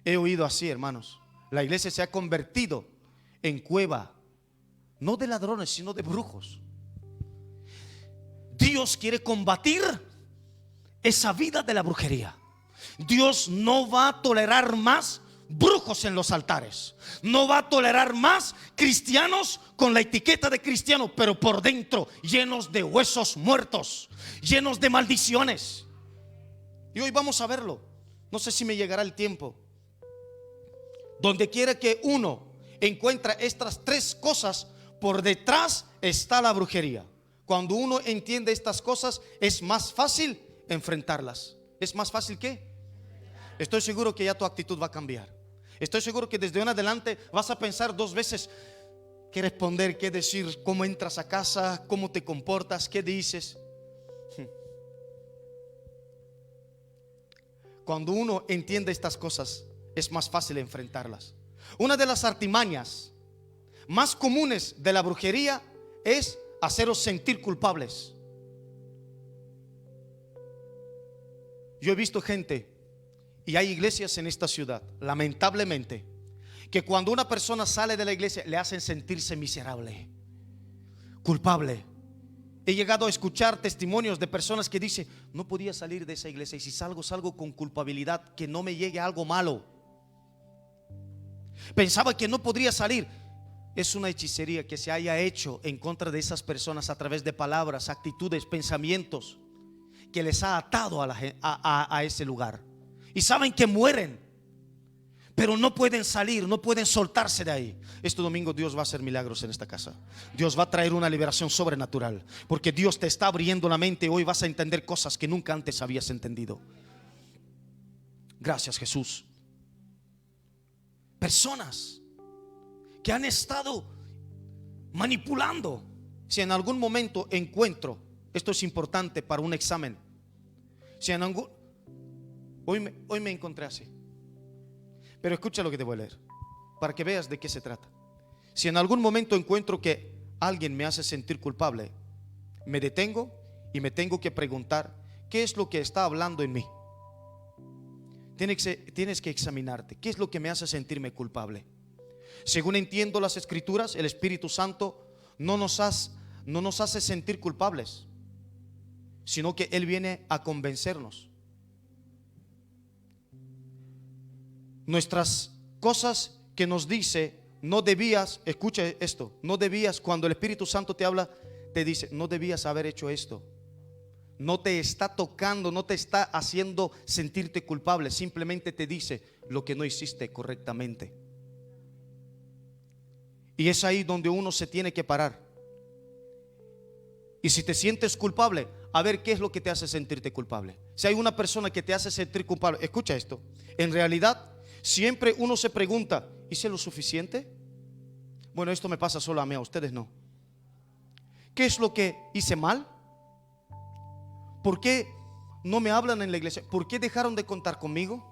He oído así, hermanos. La iglesia se ha convertido en cueva, no de ladrones, sino de brujos. Dios quiere combatir esa vida de la brujería. Dios no va a tolerar más brujos en los altares. No va a tolerar más cristianos con la etiqueta de cristiano, pero por dentro llenos de huesos muertos, llenos de maldiciones. Y hoy vamos a verlo. No sé si me llegará el tiempo. Donde quiera que uno encuentra estas tres cosas, por detrás está la brujería. Cuando uno entiende estas cosas, es más fácil enfrentarlas. ¿Es más fácil qué? Estoy seguro que ya tu actitud va a cambiar. Estoy seguro que desde hoy en adelante vas a pensar dos veces qué responder, qué decir, cómo entras a casa, cómo te comportas, qué dices. Cuando uno entiende estas cosas, es más fácil enfrentarlas. Una de las artimañas más comunes de la brujería es haceros sentir culpables. Yo he visto gente, y hay iglesias en esta ciudad, lamentablemente, que cuando una persona sale de la iglesia le hacen sentirse miserable, culpable. He llegado a escuchar testimonios de personas que dicen: no podía salir de esa iglesia, y si salgo, salgo con culpabilidad, que no me llegue algo malo. Pensaba que no podría salir. Es una hechicería que se haya hecho en contra de esas personas a través de palabras, actitudes, pensamientos, que les ha atado a ese lugar. Y saben que mueren, pero no pueden salir, no pueden soltarse de ahí. Este domingo Dios va a hacer milagros en esta casa. Dios va a traer una liberación sobrenatural, porque Dios te está abriendo la mente. Hoy vas a entender cosas que nunca antes habías entendido. Gracias, Jesús. Personas que han estado manipulando. Si en algún momento encuentro, esto es importante para un examen, si en algún, hoy me encontré así, pero escucha lo que te voy a leer para que veas de qué se trata. Si en algún momento encuentro que alguien me hace sentir culpable, me detengo y me tengo que preguntar: ¿qué es lo que está hablando en mí? Tienes que examinarte. ¿Qué es lo que me hace sentirme culpable? Según entiendo las escrituras, el Espíritu Santo no nos hace sentir culpables, sino que Él viene a convencernos. Nuestras cosas que nos dice: no debías, escucha esto, no debías, cuando el Espíritu Santo te habla, te dice: no debías haber hecho esto. No te está tocando, no te está haciendo sentirte culpable, simplemente te dice lo que no hiciste correctamente. Y es ahí donde uno se tiene que parar. Y si te sientes culpable, a ver qué es lo que te hace sentirte culpable. Si hay una persona que te hace sentir culpable, escucha esto. En realidad, siempre uno se pregunta: ¿hice lo suficiente? Bueno, esto me pasa solo a mí, a ustedes no. ¿Qué es lo que hice mal? ¿Por qué no me hablan en la iglesia? ¿Por qué dejaron de contar conmigo?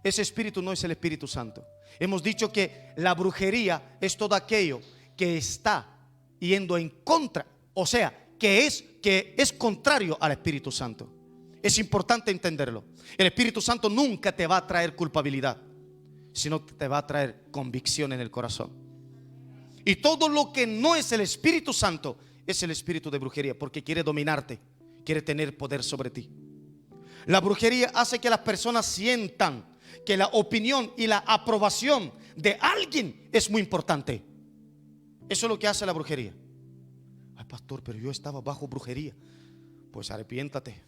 Ese espíritu no es el Espíritu Santo. Hemos dicho que la brujería es todo aquello que está yendo en contra, o sea, que es contrario al Espíritu Santo. Es importante entenderlo. El Espíritu Santo nunca te va a traer culpabilidad, sino que te va a traer convicción en el corazón. Y todo lo que no es el Espíritu Santo es el espíritu de brujería, porque quiere dominarte, quiere tener poder sobre ti. La brujería hace que las personas sientan que la opinión y la aprobación de alguien es muy importante. Eso es lo que hace la brujería. Ay, pastor, pero yo estaba bajo brujería. Pues arrepiéntate.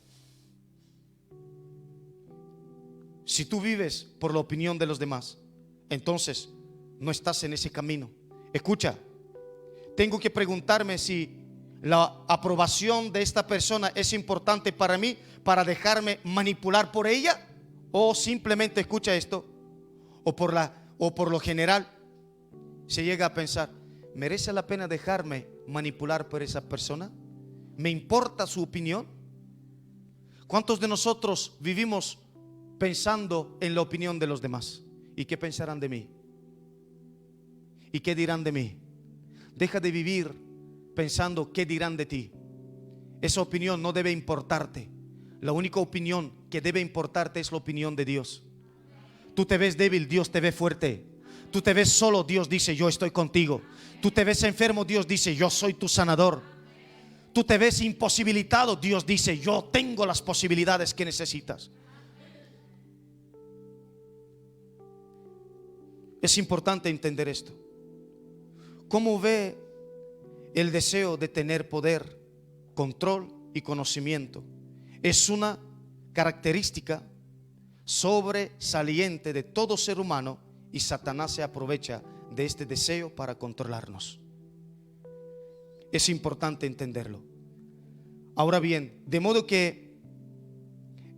Si tú vives por la opinión de los demás, entonces no estás en ese camino. Escucha, tengo que preguntarme si la aprobación de esta persona es importante para mí, para dejarme manipular por ella, o simplemente, escucha esto, o por lo general se llega a pensar: ¿merece la pena dejarme manipular por esa persona? ¿Me importa su opinión? ¿Cuántos de nosotros vivimos pensando en la opinión de los demás? ¿Y qué pensarán de mí? ¿Y qué dirán de mí? Deja de vivir pensando qué dirán de ti. Esa opinión no debe importarte. La única opinión que debe importarte es la opinión de Dios. Tú te ves débil, Dios te ve fuerte. Tú te ves solo, Dios dice: yo estoy contigo. Tú te ves enfermo, Dios dice: yo soy tu sanador. Tú te ves imposibilitado, Dios dice: yo tengo las posibilidades que necesitas. Es importante entender esto. ¿Cómo ve el deseo de tener poder, control y conocimiento? Es una característica sobresaliente de todo ser humano, y Satanás se aprovecha de este deseo para controlarnos. Es importante entenderlo. Ahora bien, de modo que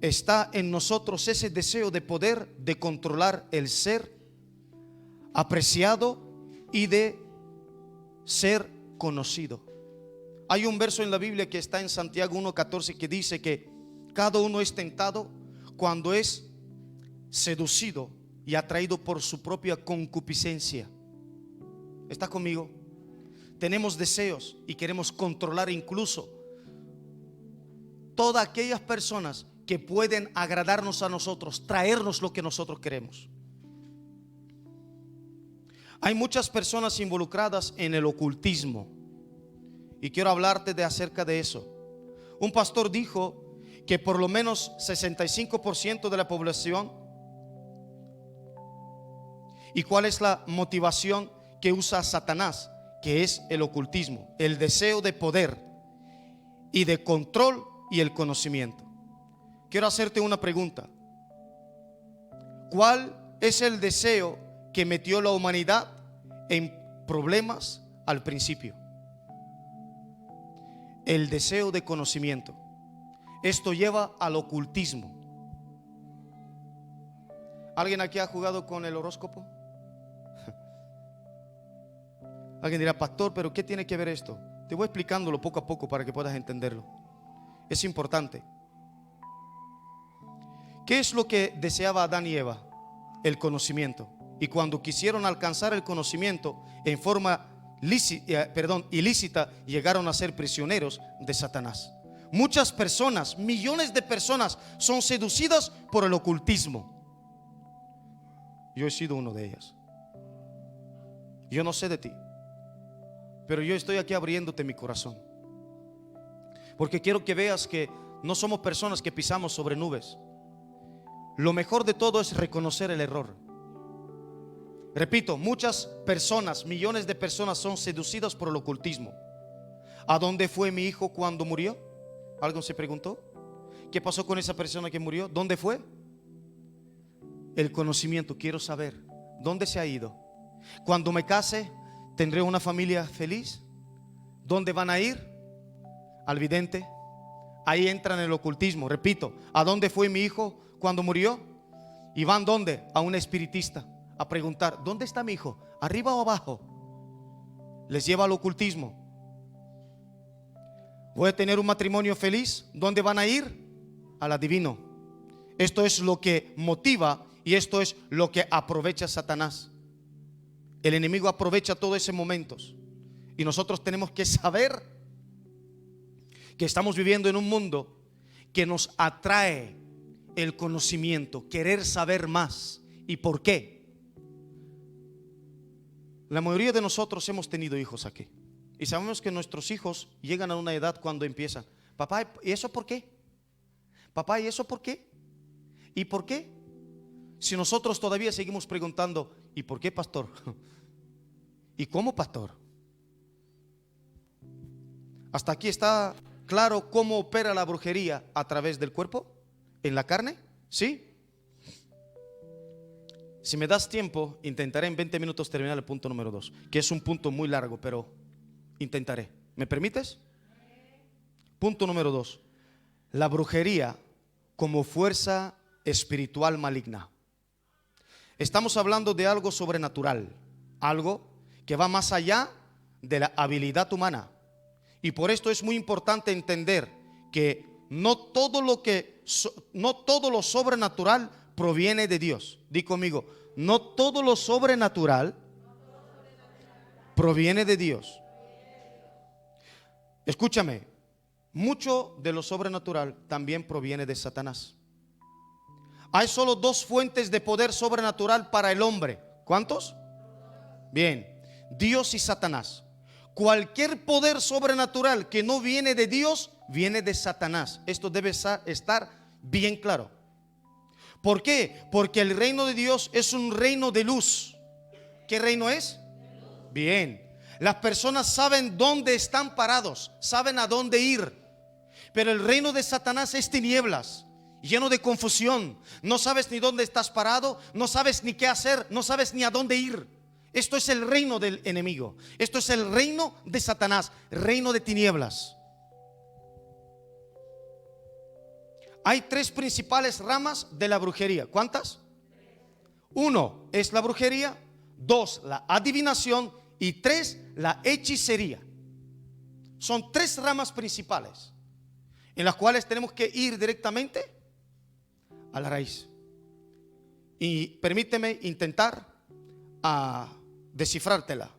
está en nosotros ese deseo de poder, de controlar el ser apreciado y de ser conocido. Hay un verso en la Biblia que está en Santiago 1:14 que dice que cada uno es tentado cuando es seducido y atraído por su propia concupiscencia. ¿Está conmigo? Tenemos deseos y queremos controlar incluso todas aquellas personas que pueden agradarnos a nosotros, traernos lo que nosotros queremos. Hay muchas personas involucradas en el ocultismo y quiero hablarte acerca de eso. Un pastor dijo que por lo menos 65% de la población. ¿Y cuál es la motivación que usa Satanás? Que es el ocultismo, el deseo de poder y de control y el conocimiento. Quiero hacerte una pregunta. ¿Cuál es el deseo que metió la humanidad en problemas al principio? El deseo de conocimiento. Esto lleva al ocultismo. ¿Alguien aquí ha jugado con el horóscopo? Alguien dirá, pastor, pero ¿qué tiene que ver esto? Te voy explicándolo poco a poco para que puedas entenderlo. Es importante. ¿Qué es lo que deseaba Adán y Eva? El conocimiento. Y cuando quisieron alcanzar el conocimiento en forma ilícita, llegaron a ser prisioneros de Satanás. Muchas personas, millones de personas son seducidas por el ocultismo. Yo he sido uno de ellas. Yo no sé de ti, pero yo estoy aquí abriéndote mi corazón, porque quiero que veas que no somos personas que pisamos sobre nubes. Lo mejor de todo es reconocer el error. Repito, muchas personas, millones de personas son seducidas por el ocultismo. ¿A dónde fue mi hijo cuando murió? ¿Alguien se preguntó? ¿Qué pasó con esa persona que murió? ¿Dónde fue? El conocimiento, quiero saber ¿dónde se ha ido? Cuando me case, ¿tendré una familia feliz? ¿Dónde van a ir? Al vidente. Ahí entran en el ocultismo. Repito, ¿a dónde fue mi hijo cuando murió? ¿Y van dónde? A un espiritista a preguntar, ¿dónde está mi hijo? ¿Arriba o abajo? Les lleva al ocultismo. ¿Voy a tener un matrimonio feliz? ¿Dónde van a ir? Al adivino. Esto es lo que motiva y esto es lo que aprovecha Satanás. El enemigo aprovecha todos esos momentos y nosotros tenemos que saber que estamos viviendo en un mundo que nos atrae el conocimiento, querer saber más. ¿Y por qué? La mayoría de nosotros hemos tenido hijos aquí y sabemos que nuestros hijos llegan a una edad cuando empiezan, papá, ¿y eso por qué? Papá, ¿y eso por qué? ¿Y por qué? Si nosotros todavía seguimos preguntando, ¿y por qué, pastor? ¿Y cómo, pastor? ¿Hasta aquí está claro cómo opera la brujería a través del cuerpo? ¿En la carne? ¿Sí? Si me das tiempo, intentaré en 20 minutos terminar el punto número 2, que es un punto muy largo, pero intentaré. ¿Me permites? Punto número 2. La brujería como fuerza espiritual maligna. Estamos hablando de algo sobrenatural, algo que va más allá de la habilidad humana. Y por esto es muy importante entender que no todo lo sobrenatural proviene de Dios. Di conmigo, no todo lo sobrenatural proviene de Dios. Escúchame, mucho de lo sobrenatural también proviene de Satanás. Hay solo dos fuentes de poder sobrenatural para el hombre. ¿Cuántos? Bien, Dios y Satanás. Cualquier poder sobrenatural que no viene de Dios, viene de Satanás. Esto debe estar bien claro. ¿Por qué? Porque el reino de Dios es un reino de luz. ¿Qué reino es? Bien. Las personas saben dónde están parados, saben a dónde ir. Pero el reino de Satanás es tinieblas. lleno de confusión. No sabes ni dónde estás parado, no sabes ni qué hacer, no sabes ni a dónde ir. Esto es el reino del enemigo. Esto es el reino de Satanás, reino de tinieblas. Hay tres principales ramas de la brujería. ¿Cuántas? Uno es la brujería, dos la adivinación y tres la hechicería. Son tres ramas principales en las cuales tenemos que ir directamente a la raíz. Y permíteme intentar descifrártela.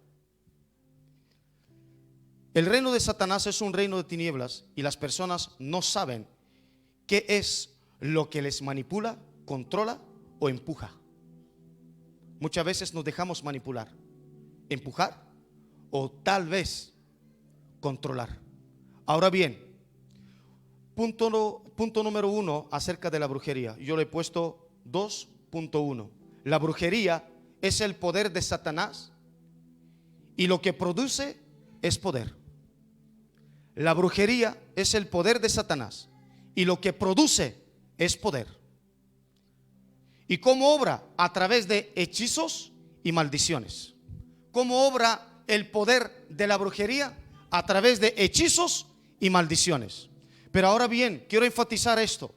El reino de Satanás es un reino de tinieblas y las personas no saben qué es lo que les manipula, controla o empuja. Muchas veces nos dejamos manipular, empujar o tal vez controlar. Ahora bien, punto número 1 acerca de la brujería. Yo le he puesto 2.1. La brujería es el poder de Satanás y lo que produce es poder. La brujería es el poder de Satanás y lo que produce es poder. ¿Y cómo obra? A través de hechizos y maldiciones. ¿Cómo obra el poder de la brujería? A través de hechizos y maldiciones. Pero ahora bien, quiero enfatizar esto.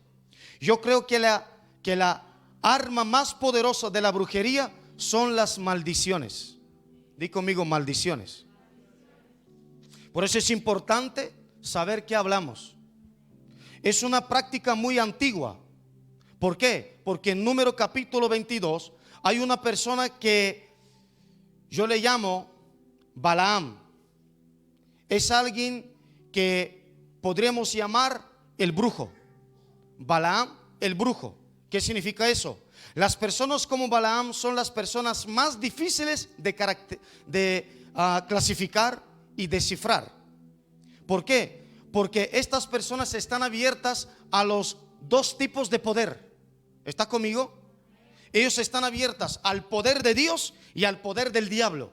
Yo creo que la arma más poderosa de la brujería son las maldiciones. Di conmigo, maldiciones. Por eso es importante saber qué hablamos. Es una práctica muy antigua. ¿Por qué? Porque en Número capítulo 22 hay una persona que yo le llamo Balaam. Es alguien que podríamos llamar el brujo. Balaam, el brujo. ¿Qué significa eso? Las personas como Balaam son las personas más difíciles de clasificar y descifrar. ¿Por qué? Porque estas personas están abiertas a los dos tipos de poder. ¿Está conmigo? Ellos están abiertas al poder de Dios y al poder del diablo.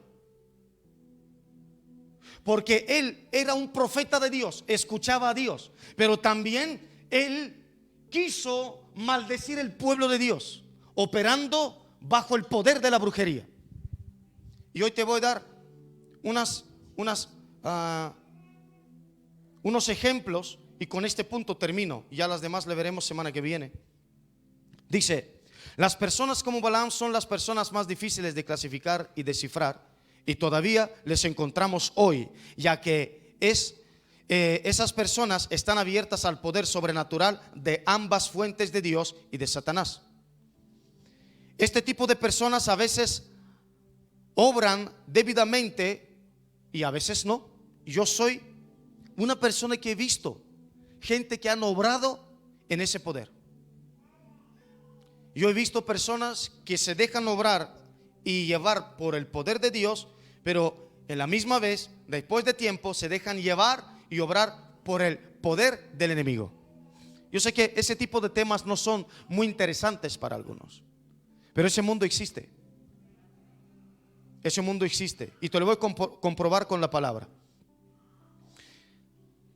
Porque él era un profeta de Dios, escuchaba a Dios, pero también él quiso maldecir el pueblo de Dios, operando bajo el poder de la brujería. Y hoy te voy a dar unos ejemplos y con este punto termino. Ya las demás le veremos semana que viene. Dice, las personas como Balaam son las personas más difíciles de clasificar y descifrar, y todavía les encontramos hoy, ya que esas personas están abiertas al poder sobrenatural de ambas fuentes de Dios y de Satanás. Este tipo de personas a veces obran debidamente y a veces no. Yo soy una persona que he visto gente que han obrado en ese poder. Yo he visto personas que se dejan obrar y llevar por el poder de Dios, pero en la misma vez, después de tiempo, se dejan llevar y obrar por el poder del enemigo. Yo sé que ese tipo de temas no son muy interesantes para algunos, pero ese mundo existe. Ese mundo existe y te lo voy a comprobar con la palabra.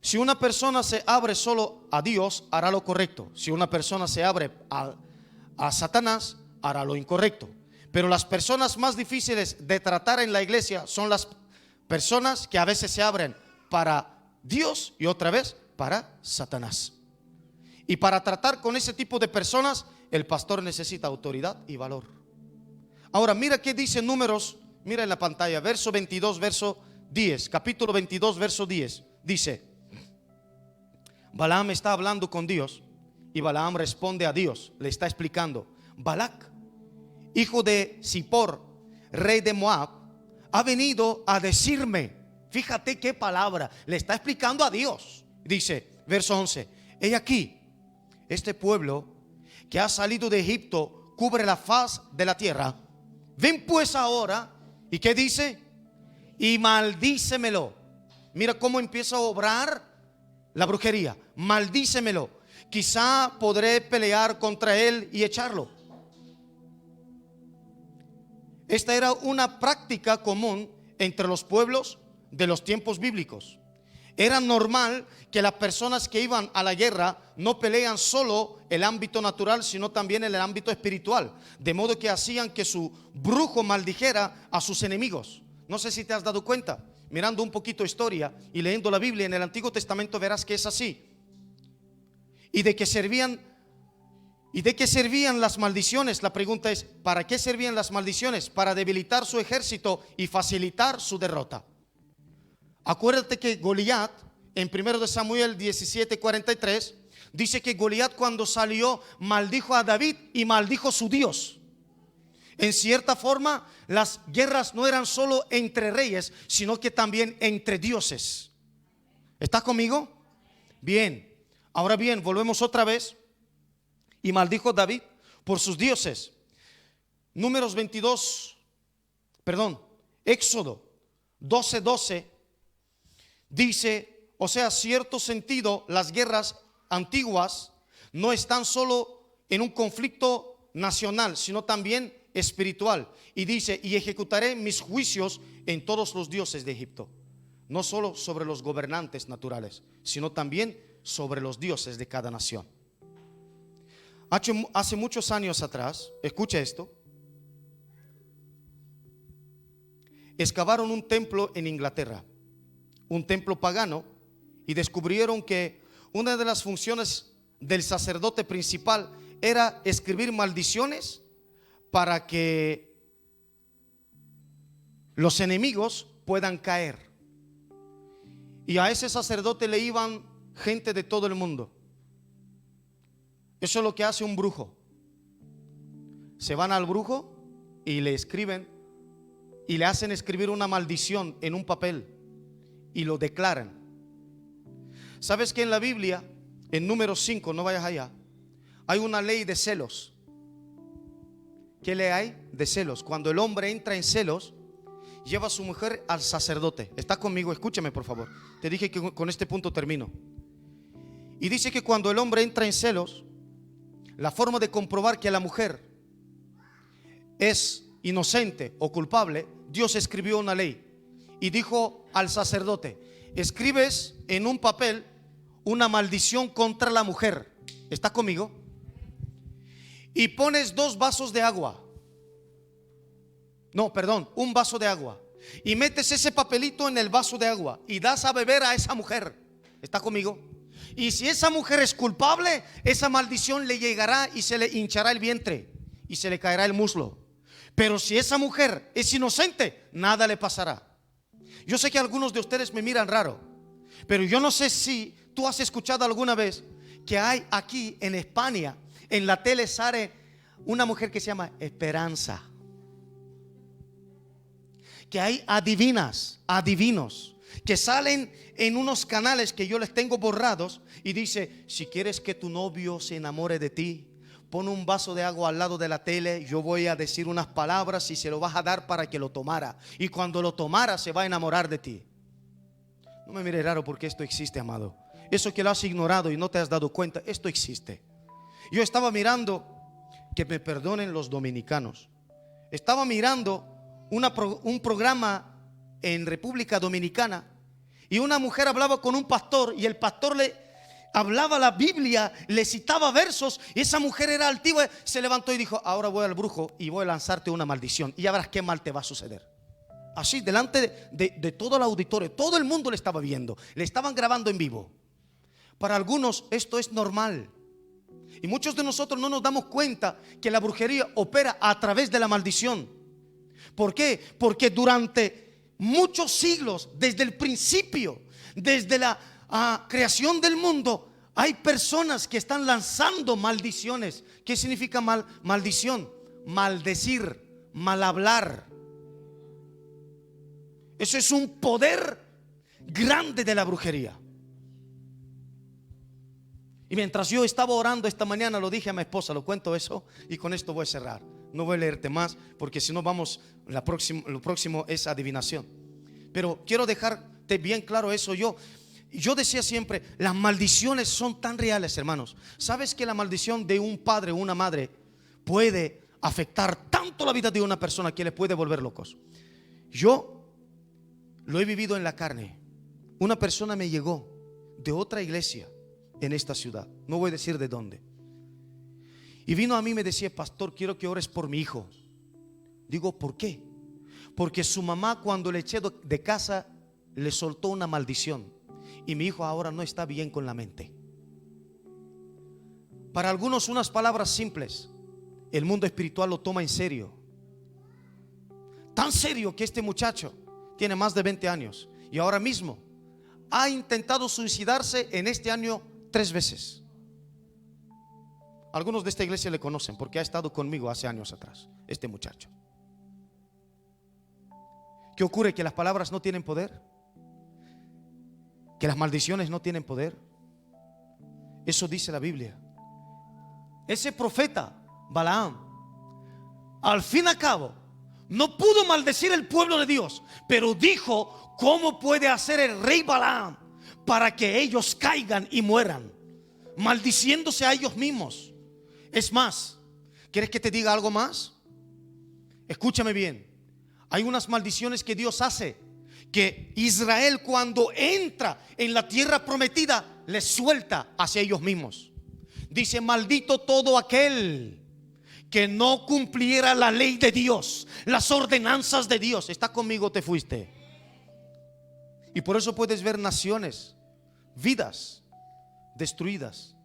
Si una persona se abre solo a Dios, hará lo correcto. Si una persona se abre a Satanás, hará lo incorrecto. Pero las personas más difíciles de tratar en la iglesia son las personas que a veces se abren para Dios y otra vez para Satanás. Y para tratar con ese tipo de personas, el pastor necesita autoridad y valor. Ahora mira qué dice Números, mira en la pantalla, verso 22, verso 10, capítulo 22, verso 10. Dice, Balaam está hablando con Dios y Balaam responde a Dios, le está explicando: Balac, hijo de Zippor, rey de Moab, ha venido a decirme. Fíjate qué palabra, le está explicando a Dios. Dice, verso 11, he aquí, este pueblo que ha salido de Egipto cubre la faz de la tierra. Ven pues ahora, ¿y qué dice? Y maldícemelo. Mira cómo empieza a obrar la brujería. Maldícemelo. Quizá podré pelear contra él y echarlo. Esta era una práctica común entre los pueblos de los tiempos bíblicos. Era normal que las personas que iban a la guerra no pelean solo el ámbito natural, sino también en el ámbito espiritual. De modo que hacían que su brujo maldijera a sus enemigos. No sé si te has dado cuenta. Mirando un poquito historia y leyendo la Biblia en el Antiguo Testamento verás que es así. ¿Y de qué servían las maldiciones? La pregunta es, ¿para qué servían las maldiciones? Para debilitar su ejército y facilitar su derrota. Acuérdate que Goliat, en 1 Samuel 17:43, dice que Goliat cuando salió maldijo a David y maldijo su Dios. En cierta forma, las guerras no eran solo entre reyes, sino que también entre dioses. ¿Estás conmigo? Bien. Ahora bien, volvemos otra vez. Y maldijo David por sus dioses. Éxodo 12:12 dice, o sea, cierto sentido, las guerras antiguas no están solo en un conflicto nacional, sino también espiritual. Y dice, y ejecutaré mis juicios en todos los dioses de Egipto. No solo sobre los gobernantes naturales, sino también sobre los dioses de cada nación. Hace muchos años atrás, escucha esto, excavaron un templo en Inglaterra, un templo pagano, y descubrieron que una de las funciones del sacerdote principal era escribir maldiciones para que los enemigos puedan caer. Y a ese sacerdote le iban gente de todo el mundo. Eso es lo que hace un brujo. Se van al brujo y le escriben y le hacen escribir una maldición en un papel y lo declaran. ¿Sabes que en la Biblia, en Números 5, no vayas allá, hay una ley de celos? ¿Qué ley hay? De celos. Cuando el hombre entra en celos, lleva a su mujer al sacerdote. ¿Está conmigo? Escúchame por favor. Te dije que con este punto termino. Y dice que cuando el hombre entra en celos, la forma de comprobar que la mujer es inocente o culpable, Dios escribió una ley y dijo al sacerdote: escribes en un papel una maldición contra la mujer. ¿Está conmigo? Y pones 2 vasos de agua. No, perdón, un vaso de agua. Y metes ese papelito en el vaso de agua y das a beber a esa mujer. ¿Está conmigo? Y si esa mujer es culpable, esa maldición le llegará y se le hinchará el vientre y se le caerá el muslo. Pero si esa mujer es inocente, nada le pasará. Yo sé que algunos de ustedes me miran raro, pero yo no sé si tú has escuchado alguna vez que hay aquí en España, en la tele sale una mujer que se llama Esperanza. Que hay adivinos que salen en unos canales que yo les tengo borrados y dice: si quieres que tu novio se enamore de ti, pon un vaso de agua al lado de la tele, yo voy a decir unas palabras y se lo vas a dar para que lo tomara, y cuando lo tomara se va a enamorar de ti. No me mires raro, porque esto existe, amado. Eso que lo has ignorado y no te has dado cuenta, esto existe. Yo estaba mirando, que me perdonen los dominicanos, estaba mirando un programa en República Dominicana, y una mujer hablaba con un pastor y el pastor le hablaba la Biblia, le citaba versos, y esa mujer era altiva, se levantó y dijo: ahora voy al brujo y voy a lanzarte una maldición y ya verás qué mal te va a suceder. Así delante de todo el auditorio, todo el mundo le estaba viendo, le estaban grabando en vivo. Para algunos esto es normal, y muchos de nosotros no nos damos cuenta que la brujería opera a través de la maldición. ¿Por qué? Porque durante muchos siglos, desde el principio, desde la creación del mundo, hay personas que están lanzando maldiciones. ¿Qué significa maldición? Maldecir, mal hablar. Eso es un poder grande de la brujería. Y mientras yo estaba orando esta mañana, lo dije a mi esposa, lo cuento eso, y con esto voy a cerrar. No voy a leerte más, porque si no vamos, lo próximo es adivinación. Pero quiero dejarte bien claro eso. Yo decía siempre, las maldiciones son tan reales, hermanos. ¿Sabes que la maldición de un padre o una madre puede afectar tanto la vida de una persona que le puede volver locos? Yo lo he vivido en la carne. una persona me llegó de otra iglesia en esta ciudad, no voy a decir de dónde, y vino a mí y me decía: pastor, quiero que ores por mi hijo. Digo: ¿por qué? Porque su mamá, cuando le eché de casa, le soltó una maldición y mi hijo ahora no está bien con la mente. Para algunos, unas palabras simples, el mundo espiritual lo toma en serio. Tan serio que este muchacho tiene más de 20 años y ahora mismo ha intentado suicidarse en este año 3 veces. Algunos de esta iglesia le conocen porque ha estado conmigo hace años atrás, este muchacho. ¿Qué ocurre? ¿Que las palabras no tienen poder? ¿Que las maldiciones no tienen poder? Eso dice la Biblia. Ese profeta Balaam, al fin y al cabo, no pudo maldecir el pueblo de Dios, pero dijo: ¿cómo puede hacer el rey Balaam para que ellos caigan y mueran? Maldiciéndose a ellos mismos. Es más, ¿quieres que te diga algo más? Escúchame bien. Hay unas maldiciones que Dios hace, que Israel, cuando entra en la tierra prometida, les suelta hacia ellos mismos. Dice: maldito todo aquel que no cumpliera la ley de Dios, las ordenanzas de Dios. ¿Está conmigo? ¿Te fuiste? Y por eso puedes ver naciones, vidas destruidas,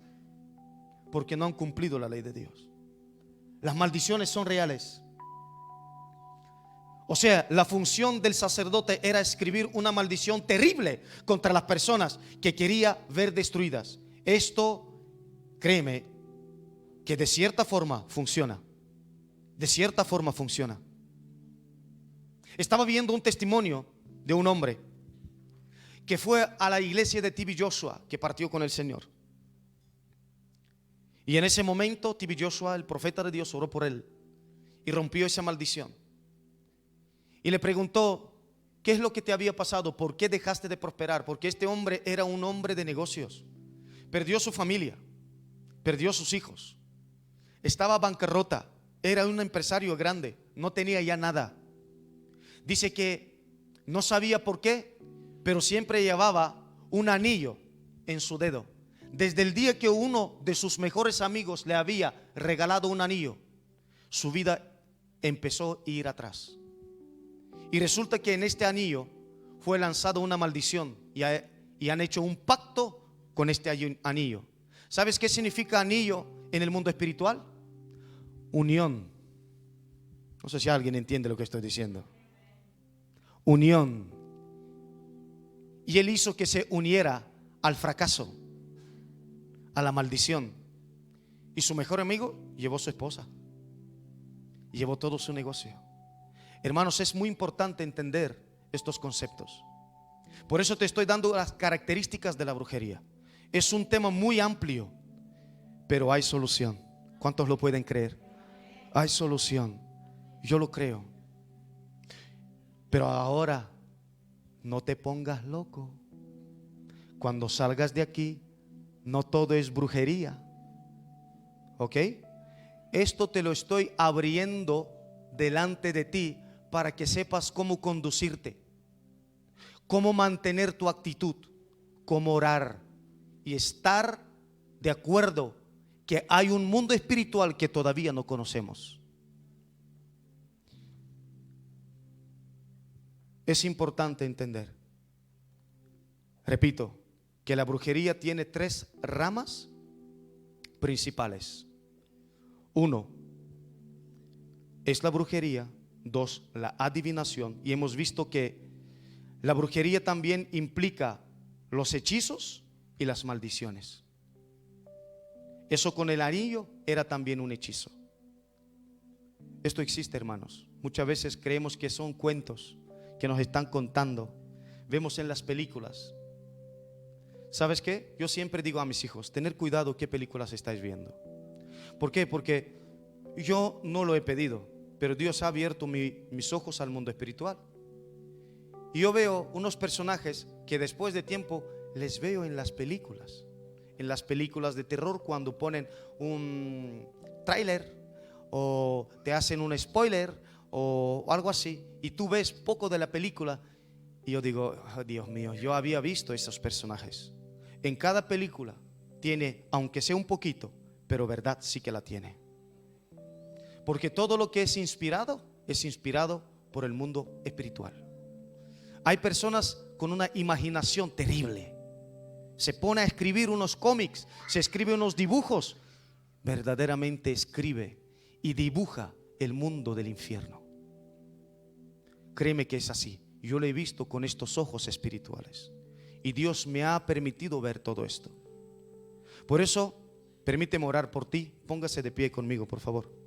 porque no han cumplido la ley de Dios. Las maldiciones son reales. O sea, la función del sacerdote era escribir una maldición terrible contra las personas que quería ver destruidas. Esto, créeme, que de cierta forma funciona. De cierta forma funciona. Estaba viendo un testimonio de un hombre que fue a la iglesia de T.B. Joshua, que partió con el Señor. Y en ese momento T.B. Joshua, el profeta de Dios, oró por él y rompió esa maldición. Y le preguntó: ¿qué es lo que te había pasado? ¿Por qué dejaste de prosperar? Porque este hombre era un hombre de negocios. Perdió su familia, perdió sus hijos, estaba bancarrota, era un empresario grande, no tenía ya nada. Dice que no sabía por qué, pero siempre llevaba un anillo en su dedo. Desde el día que uno de sus mejores amigos le había regalado un anillo, su vida empezó a ir atrás. Y resulta que en este anillo fue lanzada una maldición y han hecho un pacto con este anillo. ¿Sabes qué significa anillo en el mundo espiritual? Unión. No sé si alguien entiende lo que estoy diciendo. Unión. Y él hizo que se uniera al fracaso, a la maldición. Y su mejor amigo llevó su esposa, llevó todo su negocio. Hermanos, es muy importante entender estos conceptos. Por eso te estoy dando las características de la brujería. Es un tema muy amplio, pero hay solución. ¿Cuántos lo pueden creer? Hay solución. Yo lo creo. Pero ahora, no te pongas loco. Cuando salgas de aquí, no todo es brujería. ¿Ok? Esto te lo estoy abriendo delante de ti para que sepas cómo conducirte, cómo mantener tu actitud, cómo orar y estar de acuerdo que hay un mundo espiritual que todavía no conocemos. Es importante entender, repito, que la brujería tiene 3 ramas principales. 1 es la brujería. 2, la adivinación. Y hemos visto que la brujería también implica los hechizos y las maldiciones. Eso con el anillo era también un hechizo. Esto existe, hermanos. Muchas veces creemos que son cuentos que nos están contando. Vemos en las películas. ¿Sabes qué? Yo siempre digo a mis hijos: tener cuidado qué películas estáis viendo. ¿Por qué? Porque yo no lo he pedido, pero Dios ha abierto mis ojos al mundo espiritual. Y yo veo unos personajes que después de tiempo les veo en las películas. En las películas de terror, cuando ponen un tráiler o te hacen un spoiler o algo así, y tú ves poco de la película Y yo digo, oh, Dios mío, yo había visto esos personajes. En cada película tiene, aunque sea un poquito, pero verdad sí que la tiene. Porque todo lo que es inspirado por el mundo espiritual. Hay personas con una imaginación terrible. Se pone a escribir unos cómics, se escribe unos dibujos. Verdaderamente escribe y dibuja el mundo del infierno. Créeme que es así. Yo lo he visto con estos ojos espirituales. Y Dios me ha permitido ver todo esto. Por eso, permíteme orar por ti. Póngase de pie conmigo, por favor.